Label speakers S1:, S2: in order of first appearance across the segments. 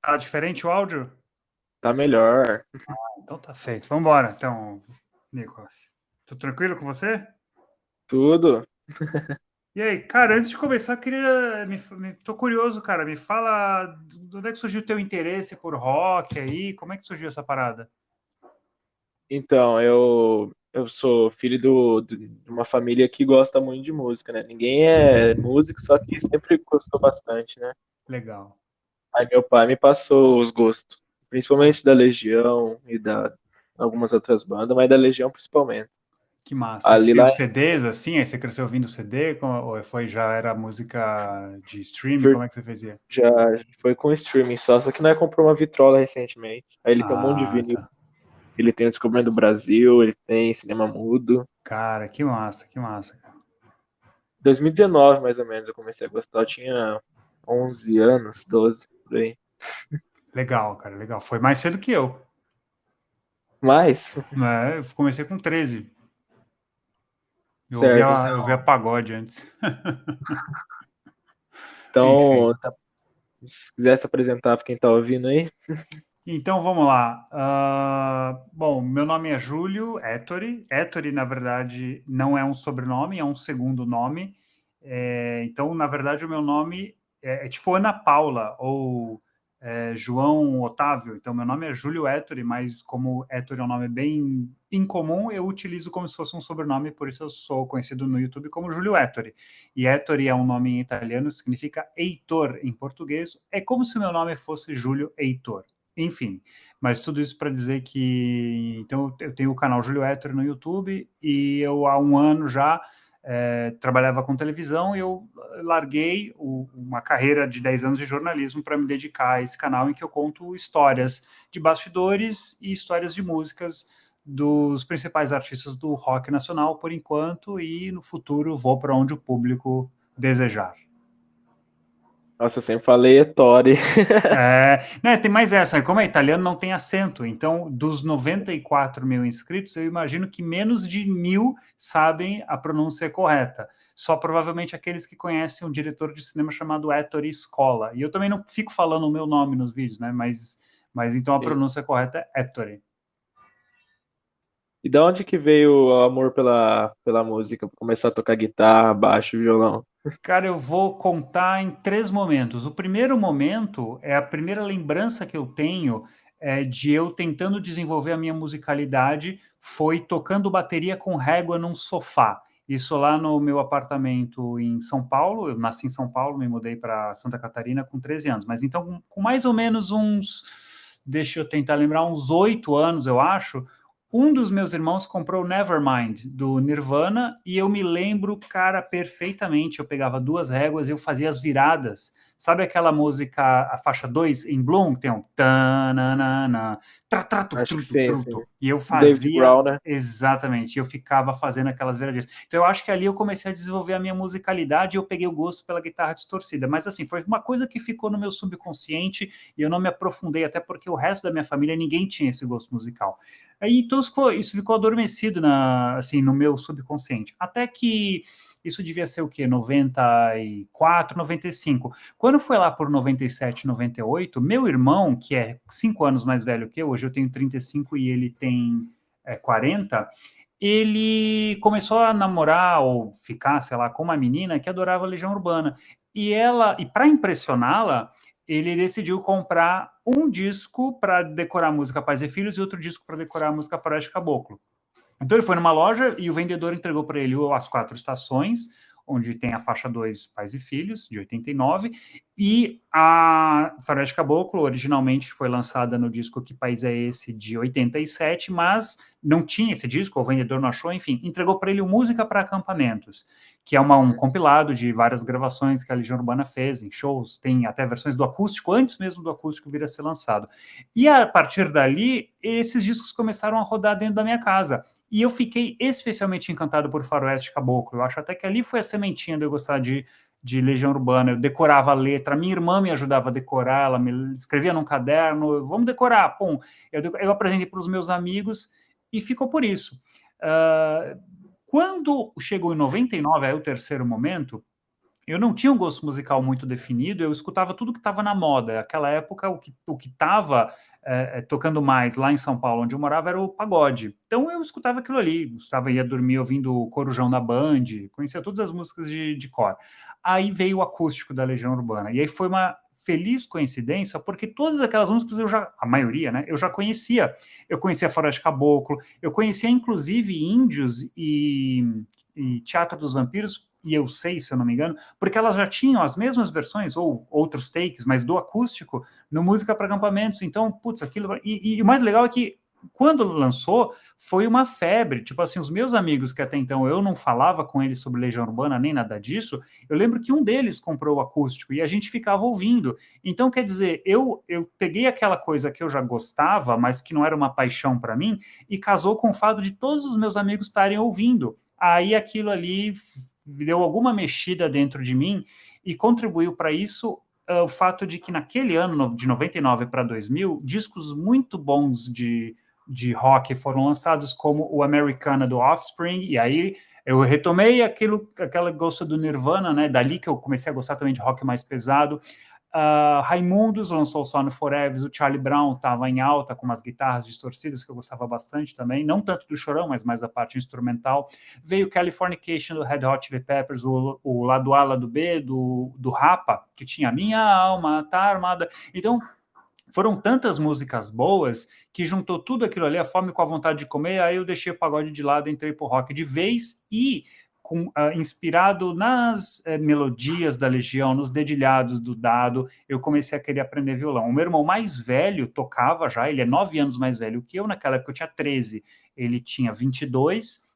S1: Tá diferente o áudio?
S2: Tá melhor.
S1: Então tá feito. Vamos embora, então, Nicolas. Tudo tranquilo com você?
S2: Tudo.
S1: E aí, cara, antes de começar, eu queria. Tô curioso, cara. Me fala de onde é que surgiu o teu interesse por rock aí? Como é que surgiu essa parada?
S2: Então, eu sou filho de uma família que gosta muito de música, né? Ninguém é músico, só que sempre gostou bastante, né?
S1: Legal.
S2: Aí meu pai me passou os gostos, principalmente da Legião e da algumas outras bandas, mas da Legião principalmente.
S1: Que massa. Eles
S2: Ali
S1: têm
S2: lá
S1: os CDs assim? Aí você cresceu ouvindo CD? Ou foi, já era música de streaming?
S2: vir-
S1: Como é que você fazia?
S2: já foi com streaming só que nós comprou uma vitrola recentemente. Aí ele tem um monte de
S1: Ah,
S2: vinil.
S1: tá.
S2: Ele tem o Descobrindo do Brasil, ele tem Cinema Mudo.
S1: Cara, que massa, que massa, cara.
S2: 2019, mais ou menos, eu comecei a gostar. Eu tinha 11 anos, 12, por aí.
S1: Legal, cara, legal. Foi mais cedo que eu.
S2: Mas,
S1: Né? Eu comecei com 13.
S2: certo,
S1: Eu ouvia pagode antes.
S2: então,
S1: Enfim.
S2: se quiser se apresentar para quem tá ouvindo aí.
S1: Então vamos lá. Bom, meu nome é Júlio Ettore. Ettore, na verdade, não é um sobrenome, é um segundo nome. Então, na verdade, o meu nome é tipo Ana Paula ou João Otávio. Então, meu nome é Júlio Ettore, mas como Ettore é um nome bem incomum, eu utilizo como se fosse um sobrenome, por isso eu sou conhecido no YouTube como Júlio Ettore. E Ettore é um nome em italiano, significa Heitor em português. É como se o meu nome fosse Júlio Heitor. Enfim, mas tudo isso para dizer que então eu tenho o canal Júlio Ettore no YouTube e eu há um ano já trabalhava com televisão e eu larguei uma carreira de 10 anos de jornalismo para me dedicar a esse canal em que eu conto histórias de bastidores e histórias de músicas dos principais artistas do rock nacional por enquanto e no futuro vou para onde o público desejar.
S2: Nossa, eu sempre falei Ettore.
S1: Né, tem mais essa, como é italiano não tem acento, então dos 94 mil inscritos, eu imagino que menos de 1.000 sabem a pronúncia correta. Só provavelmente aqueles que conhecem um diretor de cinema chamado Ettore Scola. E eu também não fico falando o meu nome nos vídeos, né? Mas então a
S2: Sim.
S1: pronúncia correta é Ettore.
S2: E da onde que veio o amor pela música? Pra começar a tocar guitarra, baixo, violão?
S1: Cara, eu vou contar em três momentos. O primeiro momento é a primeira lembrança que eu tenho de eu tentando desenvolver a minha musicalidade foi tocando bateria com régua num sofá. Isso lá no meu apartamento em São Paulo. Eu nasci em São Paulo, me mudei para Santa Catarina com 13 anos. Mas então, com mais ou menos uns, deixa eu tentar lembrar, uns 8 anos, eu acho, um dos meus irmãos comprou Nevermind, do Nirvana, e eu me lembro, cara, perfeitamente. Eu pegava duas réguas e eu fazia as viradas. Sabe aquela música, a faixa 2 em Bloom, que tem um tananana,
S2: Acho que sim, sim.
S1: e eu
S2: Do David
S1: fazia
S2: Brown, né?
S1: exatamente, eu ficava fazendo aquelas viradinhas. Então eu acho que ali eu comecei a desenvolver a minha musicalidade e eu peguei o gosto pela guitarra distorcida. Mas assim, foi uma coisa que ficou no meu subconsciente e eu não me aprofundei, até porque o resto da minha família ninguém tinha esse gosto musical. Aí então isso ficou adormecido assim, no meu subconsciente. Até que isso devia ser o quê? 94, 95. Quando foi lá por 97, 98, meu irmão, que é 5 anos mais velho que eu, hoje eu tenho 35 e ele tem 40, ele começou a namorar ou ficar, sei lá, com uma menina que adorava Legião Urbana. E para impressioná-la, ele decidiu comprar um disco para decorar a música Pais e Filhos e outro disco para decorar a música Faroeste Caboclo. Então ele foi numa loja e o vendedor entregou para ele as quatro estações, onde tem a faixa 2 Pais e Filhos, de 89, e a Faroeste Caboclo originalmente foi lançada no disco Que País é Esse, de 87, mas não tinha esse disco, o vendedor não achou, enfim, entregou para ele o Música para Acampamentos, que é um compilado de várias gravações que a Legião Urbana fez em shows, tem até versões do acústico, antes mesmo do acústico vir a ser lançado. E a partir dali, esses discos começaram a rodar dentro da minha casa. E eu fiquei especialmente encantado por Faroeste Caboclo. Eu acho até que ali foi a sementinha de eu gostar de Legião Urbana. Eu decorava a letra, minha irmã me ajudava a decorar, ela me escrevia num caderno, vamos decorar, pum. Eu apresentei para os meus amigos e ficou por isso. Quando chegou em 99, aí o terceiro momento, eu não tinha um gosto musical muito definido, eu escutava tudo que estava na moda. Aquela época, o que estava tocando mais lá em São Paulo, onde eu morava, era o pagode. Então eu escutava aquilo ali, ia dormir ouvindo o Corujão da Band, conhecia todas as músicas de cor. Aí veio o acústico da Legião Urbana, e aí foi uma feliz coincidência, porque todas aquelas músicas a maioria, né, eu já conhecia. Eu conhecia Floresta Caboclo, eu conhecia inclusive Índios e Teatro dos Vampiros, e eu sei, se eu não me engano, porque elas já tinham as mesmas versões, ou outros takes, mas do acústico, no Música para Acampamentos. Então, putz, aquilo. E o mais legal é que, quando lançou, foi uma febre. Tipo assim, os meus amigos, que até então eu não falava com eles sobre Legião Urbana, nem nada disso, eu lembro que um deles comprou o acústico e a gente ficava ouvindo. Então, quer dizer, eu peguei aquela coisa que eu já gostava, mas que não era uma paixão para mim, e casou com o fato de todos os meus amigos estarem ouvindo. Aí aquilo ali deu alguma mexida dentro de mim e contribuiu para isso o fato de que naquele ano, de 99 para 2000, discos muito bons de rock foram lançados, como o Americana do Offspring, e aí eu retomei aquela gosto do Nirvana, né? Dali que eu comecei a gostar também de rock mais pesado. Raimundos lançou o Sonic Forever, o Charlie Brown estava em alta com umas guitarras distorcidas que eu gostava bastante também, não tanto do Chorão, mas mais da parte instrumental. Veio Californication do Red Hot Chili Peppers, o lado A, lado B do Rapa, que tinha Minha Alma Tá Armada. Então, foram tantas músicas boas que juntou tudo aquilo ali, a fome com a vontade de comer, aí eu deixei o pagode de lado, entrei pro rock de vez e inspirado nas melodias da Legião, nos dedilhados do Dado, eu comecei a querer aprender violão. O meu irmão mais velho tocava já, ele é 9 anos mais velho que eu, naquela época eu tinha 13, ele tinha 22,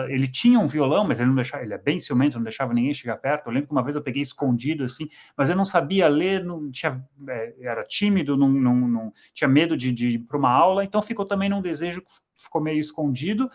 S1: ele tinha um violão, mas ele não deixava, ele é bem ciumento, não deixava ninguém chegar perto. Eu lembro que uma vez eu peguei escondido assim, mas eu não sabia ler, não tinha, era tímido, não tinha medo de ir para uma aula, então ficou também num desejo que ficou meio escondido.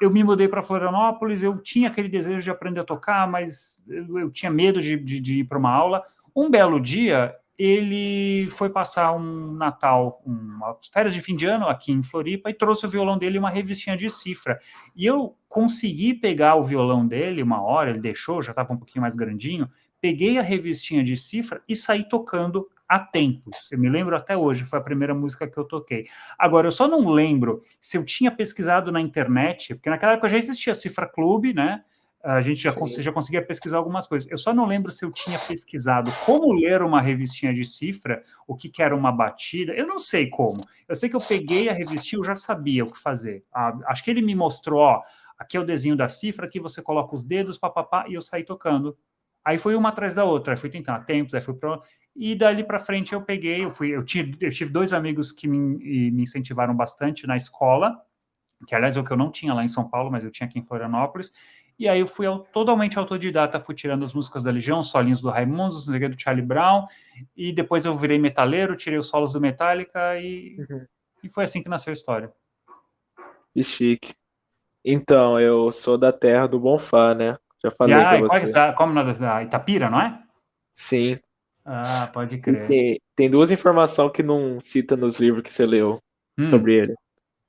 S1: Eu me mudei para Florianópolis, eu tinha aquele desejo de aprender a tocar, mas eu tinha medo de ir para uma aula. Um belo dia, ele foi passar um Natal, umas férias de fim de ano aqui em Floripa, e trouxe o violão dele e uma revistinha de cifra. E eu consegui pegar o violão dele uma hora, ele deixou, já estava um pouquinho mais grandinho, peguei a revistinha de cifra e saí tocando há tempos. Eu me lembro até hoje, foi a primeira música que eu toquei. Agora, eu só não lembro se eu tinha pesquisado na internet, porque naquela época já existia Cifra Clube, né? A gente já conseguia pesquisar algumas coisas. Eu só não lembro se eu tinha pesquisado como ler uma revistinha de cifra, o que era uma batida. Eu não sei como. Eu sei que eu peguei a revistinha, eu já sabia o que fazer. Acho que ele me mostrou, ó, aqui é o desenho da cifra, aqui você coloca os dedos, papapá, e eu saí tocando. Aí foi uma atrás da outra, aí fui tentando tempos, aí fui pro... E dali para frente eu peguei, eu tive dois amigos que me incentivaram bastante na escola, que aliás é o que eu não tinha lá em São Paulo, mas eu tinha aqui em Florianópolis. E aí eu fui totalmente autodidata, fui tirando as músicas da Legião, solinhos do Raimundos, do Charlie Brown, e depois eu virei metaleiro, tirei os solos do Metallica e foi assim que nasceu a história.
S2: Que chique. Então, eu sou da terra do Bonfá, né? Já falei pra você.
S1: Como na Itapira, não é?
S2: Sim.
S1: Ah, pode
S2: E
S1: crer.
S2: tem duas informações que não cita nos livros que você leu
S1: Hum.
S2: sobre ele.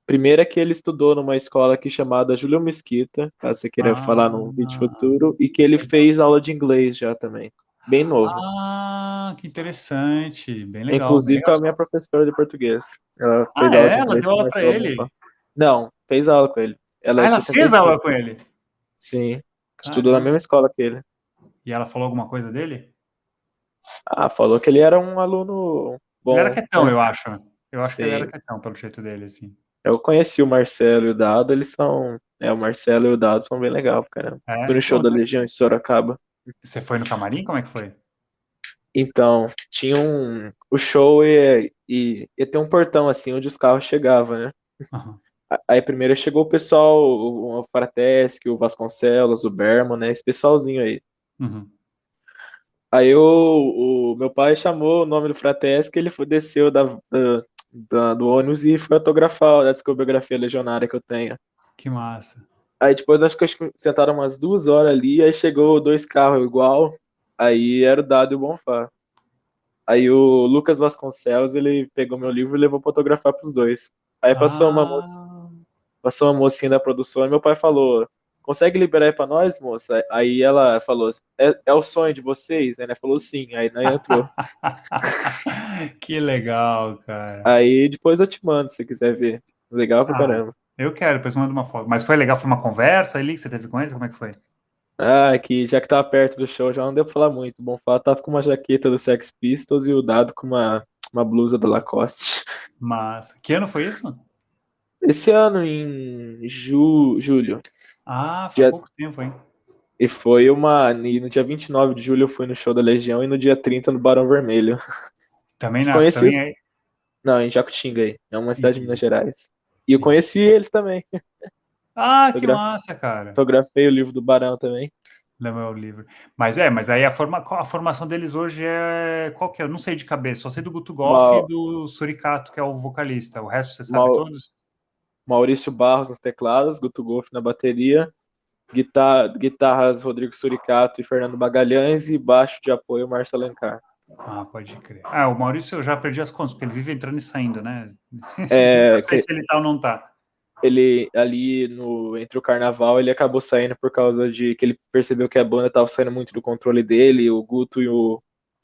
S2: Primeiro é que ele estudou numa escola aqui chamada Júlio Mesquita, caso você queira falar num vídeo
S1: Ah,
S2: futuro, e que ele fez aula de inglês já também. Bem novo.
S1: que interessante. Bem
S2: Inclusive com
S1: legal.
S2: a minha professora de português. Ela
S1: Ah,
S2: fez aula
S1: é?
S2: de
S1: Ela
S2: inglês
S1: deu
S2: com o
S1: aula para
S2: Marcelo Bonfá.
S1: ele?
S2: Não, fez aula com ele. Ela
S1: Ah,
S2: é de
S1: ela fez aula
S2: 65.
S1: com ele?
S2: Sim. Estudou na
S1: Caramba.
S2: mesma escola que ele.
S1: E ela falou alguma coisa dele?
S2: Ah, falou que ele era um aluno
S1: Ele era
S2: bom,
S1: quietão,
S2: né?
S1: eu acho. Eu acho que ele era
S2: Sim.
S1: quietão, pelo jeito dele, assim.
S2: Eu conheci o Marcelo e o Dado, eles são. O Marcelo e o Dado são bem legais, cara. Fui
S1: É,
S2: no show
S1: então,
S2: da Legião em Sorocaba.
S1: você foi no camarim? Como é que foi?
S2: Então, tinha um. O show ia ter um portão assim onde os carros chegavam, né?
S1: Aham.
S2: Aí primeiro chegou o pessoal, o Frateschi, o Vasconcelos, o Berman, né? Esse pessoalzinho aí.
S1: Uhum.
S2: Aí o meu pai chamou o nome do Frateschi, ele desceu do ônibus e foi autografar a discografia legionária que eu tenho.
S1: Que massa.
S2: Aí depois acho que sentaram umas 2 horas ali, aí chegou dois carros igual, aí era o Dado e o Bonfá. Aí o Lucas Vasconcelos, ele pegou meu livro e levou pra autografar pros dois. Aí
S1: Ah,
S2: passou uma mocinha da produção e meu pai falou, consegue liberar aí pra nós, moça? Aí ela falou, é o sonho de vocês? Ela falou sim, aí nós entrou.
S1: Que legal, cara.
S2: Aí depois eu te mando, se você quiser ver. Legal pra
S1: Ah,
S2: caramba.
S1: eu quero, depois manda uma foto. Mas foi legal, foi uma conversa ali que você teve com ele? Como é que foi?
S2: Ah, que já que tava perto do show, já não deu pra falar muito. O Bonfá tava com uma jaqueta do Sex Pistols e o Dado com uma blusa da Lacoste.
S1: Mas, que ano foi isso?
S2: Esse ano, em julho.
S1: Ah, faz
S2: Dia-
S1: pouco tempo, hein?
S2: e foi e no dia 29 de julho eu fui no show da Legião e no dia 30 no Barão Vermelho.
S1: Também,
S2: Conheci
S1: também
S2: os.
S1: é.
S2: Não, em Jacutinga aí. É uma cidade de Minas
S1: Entendi,
S2: Gerais. E eu
S1: entendi.
S2: conheci eles também.
S1: Ah, que
S2: Autografei,
S1: massa, cara.
S2: autografei o livro do Barão também.
S1: Não é o livro. Mas aí a formação deles hoje é. Qual que é? Eu não sei de cabeça, só sei do Guto Goff e
S2: Ma,
S1: do Suricato, que é o vocalista. O resto você sabe
S2: Ma,
S1: todos?
S2: Maurício Barros nos teclados, Guto Golf na bateria, guitarras Rodrigo Suricato e Fernando Magalhães e baixo de apoio Márcio Alencar.
S1: Ah, pode crer. Ah, o Maurício eu já perdi as contas, porque ele vive entrando e saindo, né? Nunca
S2: É,
S1: sei se ele tá ou não tá.
S2: ele ali no entre o carnaval ele acabou saindo por causa de que ele percebeu que a banda estava saindo muito do controle dele, o Guto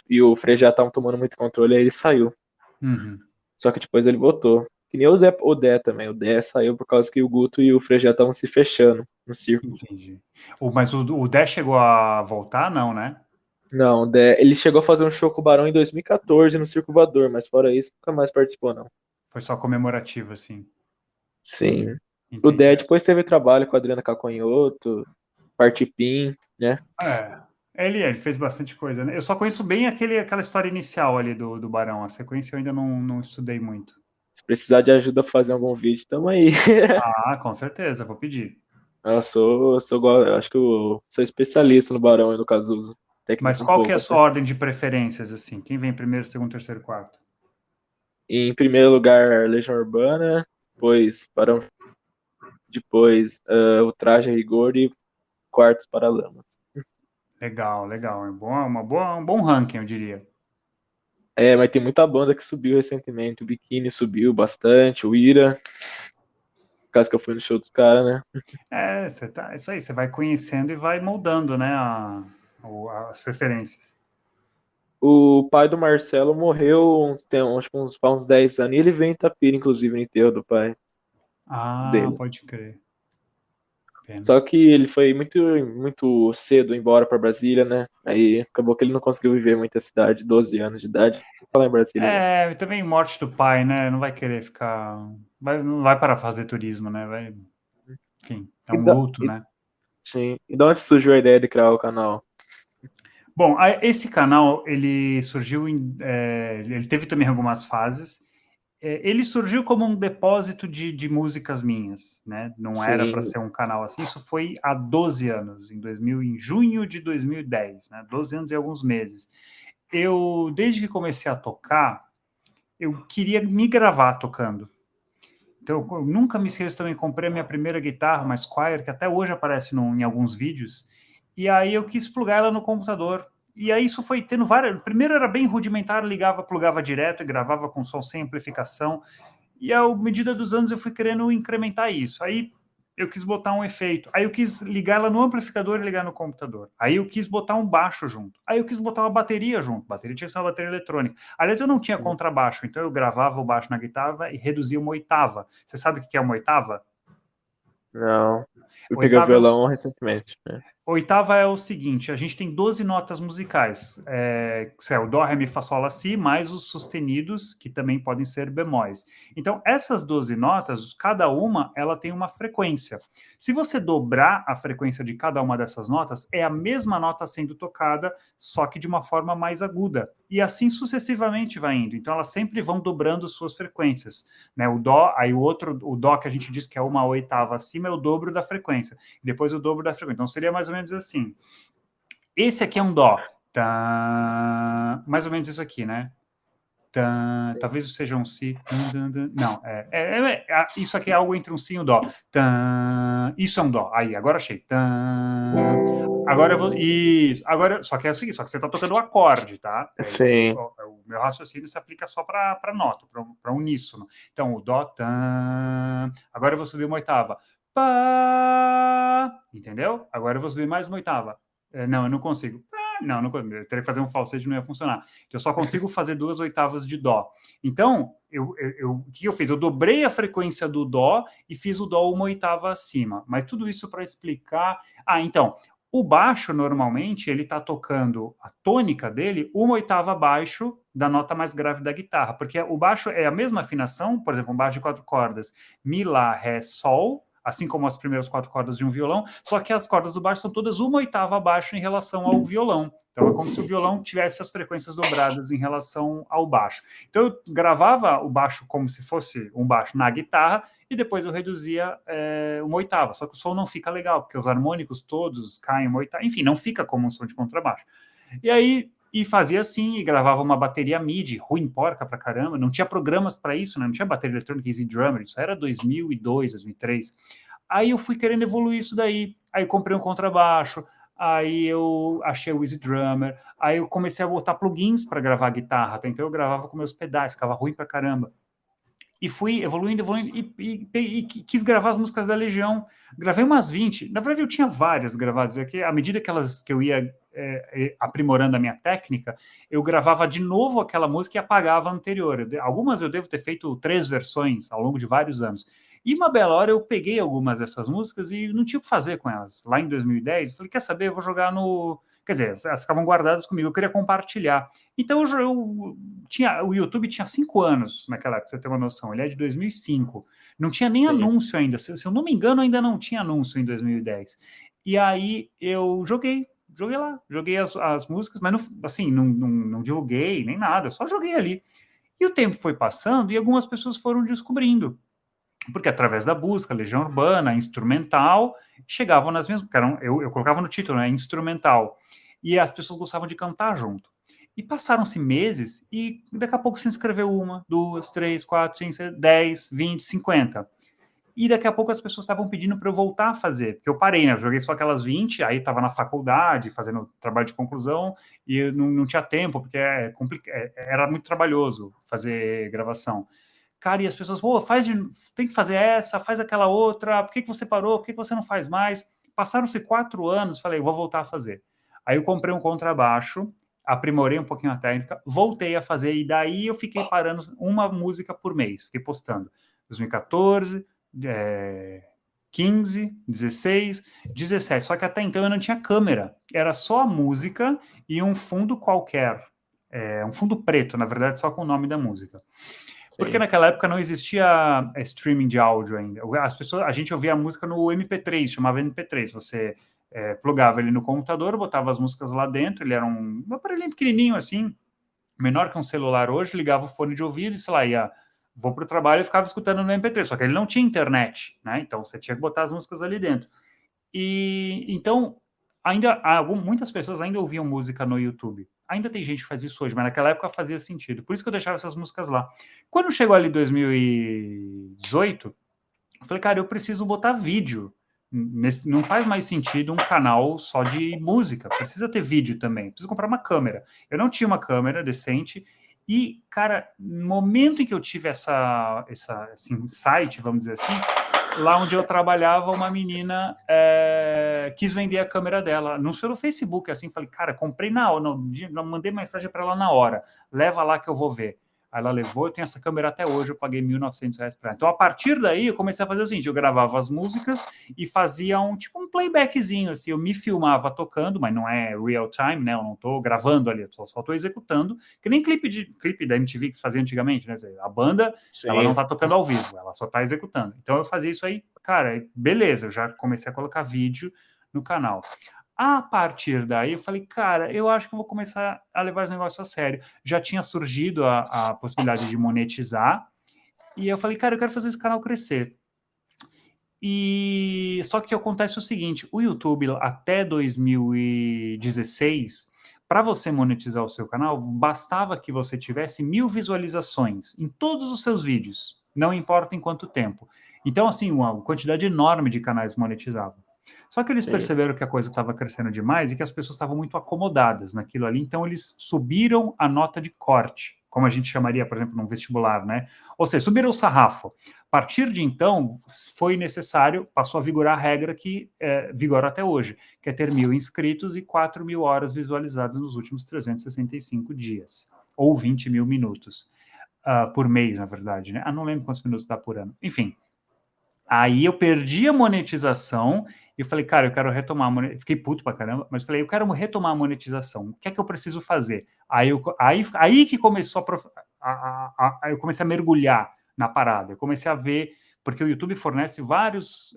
S2: e o Frejá estavam tomando muito controle, aí ele saiu.
S1: Uhum,
S2: Só que depois ele voltou. Que nem o Dé também. O Dé saiu por causa que o Guto e o Frejá estavam se fechando no círculo.
S1: entendi. Mas o Dé chegou a voltar, não, né?
S2: Não, ele chegou a fazer um show com o Barão em 2014 no Circo Voador, mas fora isso, nunca mais participou, não.
S1: Foi só comemorativo, assim.
S2: Sim. O
S1: Entendi.
S2: Dé depois teve trabalho com a Adriana Calcanhoto, Partipim, né?
S1: É. Ele fez bastante coisa, né? Eu só conheço bem aquela história inicial ali do Barão. A sequência eu ainda não estudei muito.
S2: Se precisar de ajuda pra fazer algum vídeo, tamo aí.
S1: Ah, com certeza, vou pedir.
S2: Eu acho que eu sou especialista no Barão e no Cazuza.
S1: Mas
S2: Técnico um
S1: qual que é
S2: pouco
S1: a sua
S2: até.
S1: ordem de preferências, assim? Quem vem primeiro, segundo, terceiro, quarto?
S2: Em primeiro lugar, Legião Urbana, depois Barão, depois o Traje a Rigor e Quartos Paralamas.
S1: Legal, legal. Um bom ranking, eu diria.
S2: É, mas tem muita banda que subiu recentemente. O Biquíni subiu bastante, o Ira, por causa que eu fui no show dos caras, né?
S1: Isso aí, você vai conhecendo e vai moldando, né, as preferências.
S2: O pai do Marcelo morreu acho que uns 10 anos, e ele veio em Itapira, inclusive, no enterro do pai
S1: Ah,
S2: dele.
S1: pode crer. Pena.
S2: Só que ele foi muito, muito cedo embora para Brasília, né? Aí acabou que ele não conseguiu viver muita cidade, 12 anos de idade. Falar em Brasília já.
S1: E também morte do pai, né? Não vai querer ficar. Não vai para fazer turismo, né? Enfim, é
S2: E
S1: um
S2: da,
S1: luto,
S2: e,
S1: né?
S2: sim. E da onde surgiu a ideia de criar o canal?
S1: Bom, esse canal, ele surgiu ele teve também algumas fases. Ele surgiu como um depósito de músicas minhas, né? Não era para
S2: Sim,
S1: ser um canal assim. Isso foi há 12 anos, em junho de 2010, né? 12 anos e alguns meses. Desde que comecei a tocar, eu queria me gravar tocando. Então, eu nunca me esqueço também, comprei a minha primeira guitarra, uma Squier, que até hoje aparece em alguns vídeos, e aí eu quis plugar ela no computador. E aí isso foi tendo várias. Primeiro era bem rudimentar, plugava direto e gravava com som sem amplificação. E à medida dos anos eu fui querendo incrementar isso. Aí eu quis botar um efeito. Aí eu quis ligar ela no amplificador e ligar no computador. Aí eu quis botar um baixo junto. Aí eu quis botar uma bateria junto. Bateria tinha que ser uma bateria eletrônica. Aliás, eu não tinha
S2: sim.
S1: contrabaixo, então eu gravava o baixo na guitarra e reduzia uma oitava. Você sabe o que é uma oitava?
S2: Não. Eu peguei o
S1: Oitava é o,
S2: violão recentemente, né?
S1: Oitava é o seguinte, a gente tem 12 notas musicais, que é o Dó, Ré, Mi, Fá, Sol, Lá, Si, mais os sustenidos, que também podem ser bemóis. Então, essas 12 notas, cada uma, ela tem uma frequência. Se você dobrar a frequência de cada uma dessas notas, é a mesma nota sendo tocada, só que de uma forma mais aguda. E assim sucessivamente vai indo. Então, elas sempre vão dobrando suas frequências. Né? O Dó, aí o Dó que a gente diz que é uma oitava acima, é o dobro da frequência. Depois o dobro da frequência. Então seria mais ou menos assim. Esse aqui é um dó. Tá, mais ou menos isso aqui, né? Tá, talvez seja um si. Não, isso aqui é algo entre um si e um dó. Tá, isso é um dó. Aí, agora achei. Tá, agora eu vou. Isso. Agora, só que é o seguinte, só que você está tocando o acorde, tá?
S2: Sim.
S1: O meu raciocínio se aplica só para nota, para uníssono. Então, o dó. Tá, agora eu vou subir uma oitava. Pá, entendeu? Agora eu vou subir mais uma oitava. Não, eu não consigo. Não, não, eu teria que fazer um falsete, não ia funcionar. Eu só consigo fazer 2 oitavas de dó. Então, o que eu fiz? Eu dobrei a frequência do dó e fiz o dó uma oitava acima. Mas tudo isso para explicar. Então, o baixo, normalmente, ele está tocando a tônica dele uma oitava abaixo da nota mais grave da guitarra, porque o baixo é a mesma afinação, por exemplo, um baixo de 4 cordas, Mi, Lá, Ré, Sol, assim como as primeiras 4 cordas de um violão, só que as cordas do baixo são todas uma oitava abaixo em relação ao violão. Então é como se o violão tivesse as frequências dobradas em relação ao baixo. Então eu gravava o baixo como se fosse um baixo na guitarra e depois eu reduzia uma oitava. Só que o som não fica legal, porque os harmônicos todos caem uma oitava. Enfim, não fica como um som de contrabaixo. E aí fazia assim, e gravava uma bateria MIDI, ruim porca pra caramba, não tinha programas para isso, né? Não tinha bateria eletrônica Easy Drummer, isso era 2002, 2003. Aí eu fui querendo evoluir isso daí, aí eu comprei um contrabaixo, aí eu achei o Easy Drummer, aí eu comecei a botar plugins para gravar guitarra, até então eu gravava com meus pedais, ficava ruim pra caramba. E fui evoluindo e quis gravar as músicas da Legião. Gravei umas 20. Na verdade, eu tinha várias gravadas aqui. À medida que eu ia aprimorando a minha técnica, eu gravava de novo aquela música e apagava a anterior. Algumas eu devo ter feito 3 versões ao longo de vários anos. E uma bela hora eu peguei algumas dessas músicas e não tinha o que fazer com elas. Lá em 2010, eu falei, quer saber, eu vou jogar no... Quer dizer, elas ficavam guardadas comigo, eu queria compartilhar. Então o YouTube tinha 5 anos naquela época, pra você ter uma noção. Ele é de 2005. Não tinha nem anúncio ainda. Se eu não me engano, ainda não tinha anúncio em 2010. E aí eu joguei lá. Joguei as músicas, mas não divulguei nem nada. Só joguei ali. E o tempo foi passando e algumas pessoas foram descobrindo. Porque através da busca, Legião Urbana, instrumental, chegavam nas mesmas... Eu colocava no título, né? Instrumental. E as pessoas gostavam de cantar junto. E passaram-se meses e daqui a pouco se inscreveu 1, 2, 3, 4, 5, 6, 10, 20, 50. E daqui a pouco as pessoas estavam pedindo para eu voltar a fazer, porque eu parei, né? Eu joguei só aquelas 20, aí estava na faculdade, fazendo trabalho de conclusão, e eu não tinha tempo, porque era muito trabalhoso fazer gravação. Cara, e as pessoas, tem que fazer essa, faz aquela outra, por que você parou, por que você não faz mais? Passaram-se 4 anos, falei, vou voltar a fazer. Aí eu comprei um contrabaixo, aprimorei um pouquinho a técnica, voltei a fazer, e daí eu fiquei parando uma música por mês, fiquei postando. 2014, 15, 16, 17. Só que até então eu não tinha câmera. Era só a música e um fundo qualquer. Um fundo preto, na verdade, só com o nome da música. Porque naquela época não existia streaming de áudio ainda. A gente ouvia a música no MP3, chamava MP3. Você plugava ele no computador, botava as músicas lá dentro. Ele era um aparelhinho pequenininho assim, menor que um celular hoje, ligava o fone de ouvido e, sei lá, vou para o trabalho e ficava escutando no MP3. Só que ele não tinha internet, né? Então você tinha que botar as músicas ali dentro. E então muitas pessoas ainda ouviam música no YouTube. Ainda tem gente que faz isso hoje, mas naquela época fazia sentido. Por isso que eu deixava essas músicas lá. Quando chegou ali 2018, eu falei, cara, eu preciso botar vídeo. Não faz mais sentido um canal só de música. Precisa ter vídeo também. Preciso comprar uma câmera. Eu não tinha uma câmera decente. E, cara, no momento em que eu tive esse insight, vamos dizer assim, lá onde eu trabalhava, uma menina quis vender a câmera dela. Anunciou no Facebook, assim, falei, cara, comprei mandei mensagem para ela na hora. Leva lá que eu vou ver. Aí ela levou, eu tenho essa câmera até hoje, eu paguei R$1.900 para ela. Então, a partir daí, eu comecei a fazer o seguinte, eu gravava as músicas e fazia um playbackzinho, assim, eu me filmava tocando, mas não é real time, né, eu não estou gravando ali, só estou executando, que nem clipe da MTV que se fazia antigamente, né, a banda, ela não está tocando ao vivo, ela só está executando. Então, eu fazia isso aí, cara, beleza, eu já comecei a colocar vídeo no canal. A partir daí, eu falei, cara, eu acho que eu vou começar a levar esse negócio a sério. Já tinha surgido a possibilidade de monetizar, e eu falei, cara, eu quero fazer esse canal crescer. E só que acontece o seguinte, o YouTube até 2016, para você monetizar o seu canal, bastava que você tivesse 1.000 visualizações em todos os seus vídeos, não importa em quanto tempo. Então, assim, uma quantidade enorme de canais monetizavam. Só que eles perceberam que a coisa estava crescendo demais e que as pessoas estavam muito acomodadas naquilo ali, então eles subiram a nota de corte como a gente chamaria, por exemplo, num vestibular, né? Ou seja, subiram o sarrafo. A partir de então, foi necessário, passou a vigorar a regra que vigora até hoje, que é ter 1.000 inscritos e 4.000 horas visualizadas nos últimos 365 dias, ou 20 mil minutos por mês, na verdade, né? Não lembro quantos minutos dá por ano. Enfim, aí eu perdi a monetização e eu falei, cara, eu quero retomar a monetização. Fiquei puto pra caramba, mas falei, eu quero retomar a monetização. O que é que eu preciso fazer? Aí que começou eu comecei a mergulhar na parada. Eu comecei a ver, porque o YouTube fornece vários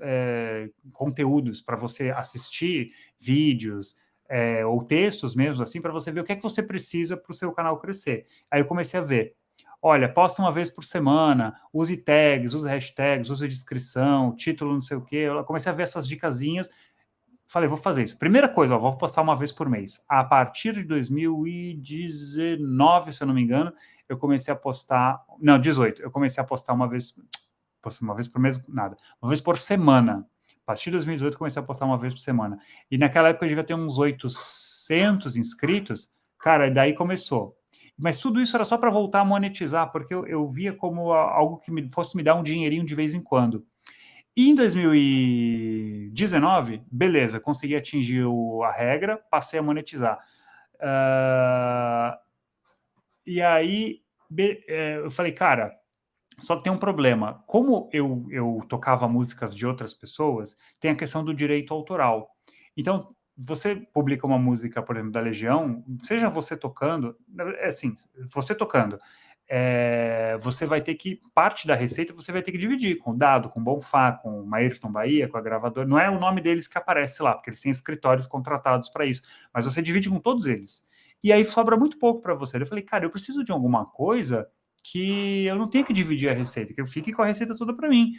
S1: conteúdos para você assistir, vídeos, ou textos mesmo, assim, para você ver o que é que você precisa para o seu canal crescer. Aí eu comecei a ver. Olha, posta uma vez por semana, use tags, use hashtags, use descrição, título, não sei o quê. Eu comecei a ver essas dicasinhas. Falei, vou fazer isso. Primeira coisa, vou postar uma vez por mês. A partir de 2019, se eu não me engano, eu comecei a postar. Não, 18. Eu comecei a postar uma vez por mês, nada. Uma vez por semana. A partir de 2018, eu comecei a postar uma vez por semana. E naquela época eu devia ter uns 800 inscritos. Cara, daí começou. Mas tudo isso era só para voltar a monetizar, porque eu via como algo que fosse me dar um dinheirinho de vez em quando. E em 2019, beleza, consegui atingir a regra, passei a monetizar. E aí eu falei, cara, só que tem um problema. Como eu tocava músicas de outras pessoas, tem a questão do direito autoral. Então, você publica uma música, por exemplo, da Legião, seja você tocando, assim, você tocando, você vai ter que, parte da receita, você vai ter que dividir com o Dado, com o Bonfá, com o Ayrton Bahia, com a gravadora. Não é o nome deles que aparece lá, porque eles têm escritórios contratados para isso, mas você divide com todos eles. E aí sobra muito pouco para você. Eu falei, cara, eu preciso de alguma coisa que eu não tenha que dividir a receita, que eu fique com a receita toda para mim.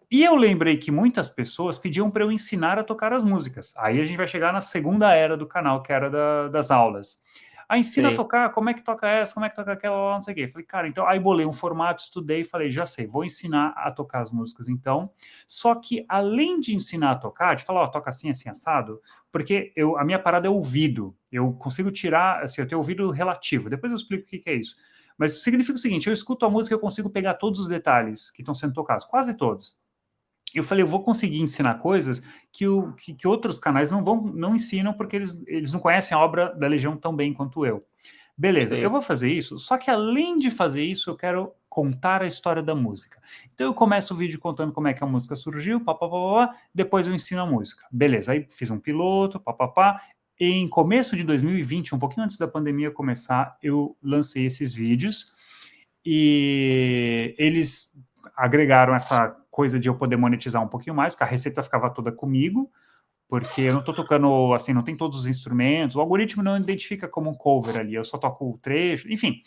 S1: E eu lembrei que muitas pessoas pediam para eu ensinar a tocar as músicas. Aí a gente vai chegar na segunda era do canal, que era das aulas. Ensina a
S2: Sim.
S1: tocar, como é que toca essa, como é que toca aquela, não sei o quê. Falei, cara, então, aí bolei um formato, estudei, falei, já sei, vou ensinar a tocar as músicas então. Só que além de ensinar a tocar, de falar, ó, toca assim, assim, assado, porque a minha parada é ouvido. Eu consigo tirar, assim, eu tenho ouvido relativo. Depois eu explico o que é isso. Mas significa o seguinte, eu escuto a música e eu consigo pegar todos os detalhes que estão sendo tocados, quase todos. Eu falei, eu vou conseguir ensinar coisas que outros canais não ensinam, porque eles não conhecem a obra da Legião tão bem quanto eu. Beleza, eu
S2: Sim.
S1: vou fazer isso, só que além de fazer isso, eu quero contar a história da música. Então eu começo o vídeo contando como é que a música surgiu, depois eu ensino a música. Beleza, aí fiz um piloto, Em começo de 2020, um pouquinho antes da pandemia começar, eu lancei esses vídeos e eles agregaram essa coisa de eu poder monetizar um pouquinho mais, porque a receita ficava toda comigo, porque eu não estou tocando, assim, não tem todos os instrumentos, o algoritmo não identifica como um cover ali, eu só toco o trecho, enfim.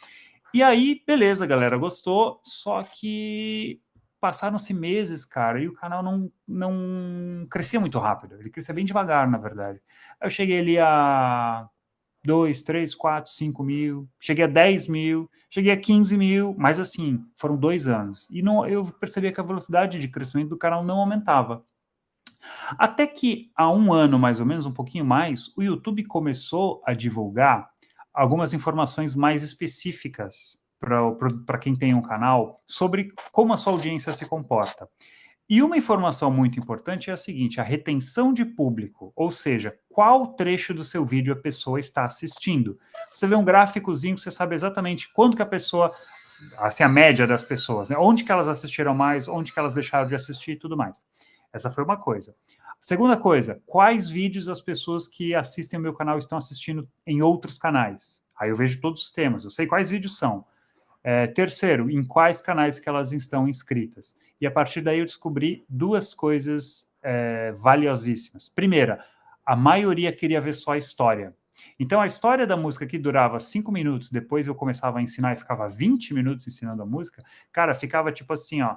S1: E aí, beleza, galera, gostou, só que passaram-se meses, cara, e o canal não crescia muito rápido, ele crescia bem devagar, na verdade. Aí eu cheguei ali a 2, 3, 4, 5 mil, cheguei a 10 mil, cheguei a 15 mil, mas assim, foram 2 anos. E eu percebi que a velocidade de crescimento do canal não aumentava. Até que há um ano, mais ou menos, um pouquinho mais, o YouTube começou a divulgar algumas informações mais específicas para quem tem um canal sobre como a sua audiência se comporta. E uma informação muito importante é a seguinte: a retenção de público, ou seja, qual trecho do seu vídeo a pessoa está assistindo. Você vê um gráficozinho, você sabe exatamente quando que a pessoa, assim, a média das pessoas, né? Onde que elas assistiram mais, onde que elas deixaram de assistir e tudo mais. Essa foi uma coisa. Segunda coisa, quais vídeos as pessoas que assistem o meu canal estão assistindo em outros canais? Aí eu vejo todos os temas, eu sei quais vídeos são. Terceiro, em quais canais que elas estão inscritas. E a partir daí eu descobri duas coisas valiosíssimas. Primeira, a maioria queria ver só a história. Então a história da música que durava 5 minutos, depois eu começava a ensinar e ficava 20 minutos ensinando a música, cara, ficava tipo assim, ó,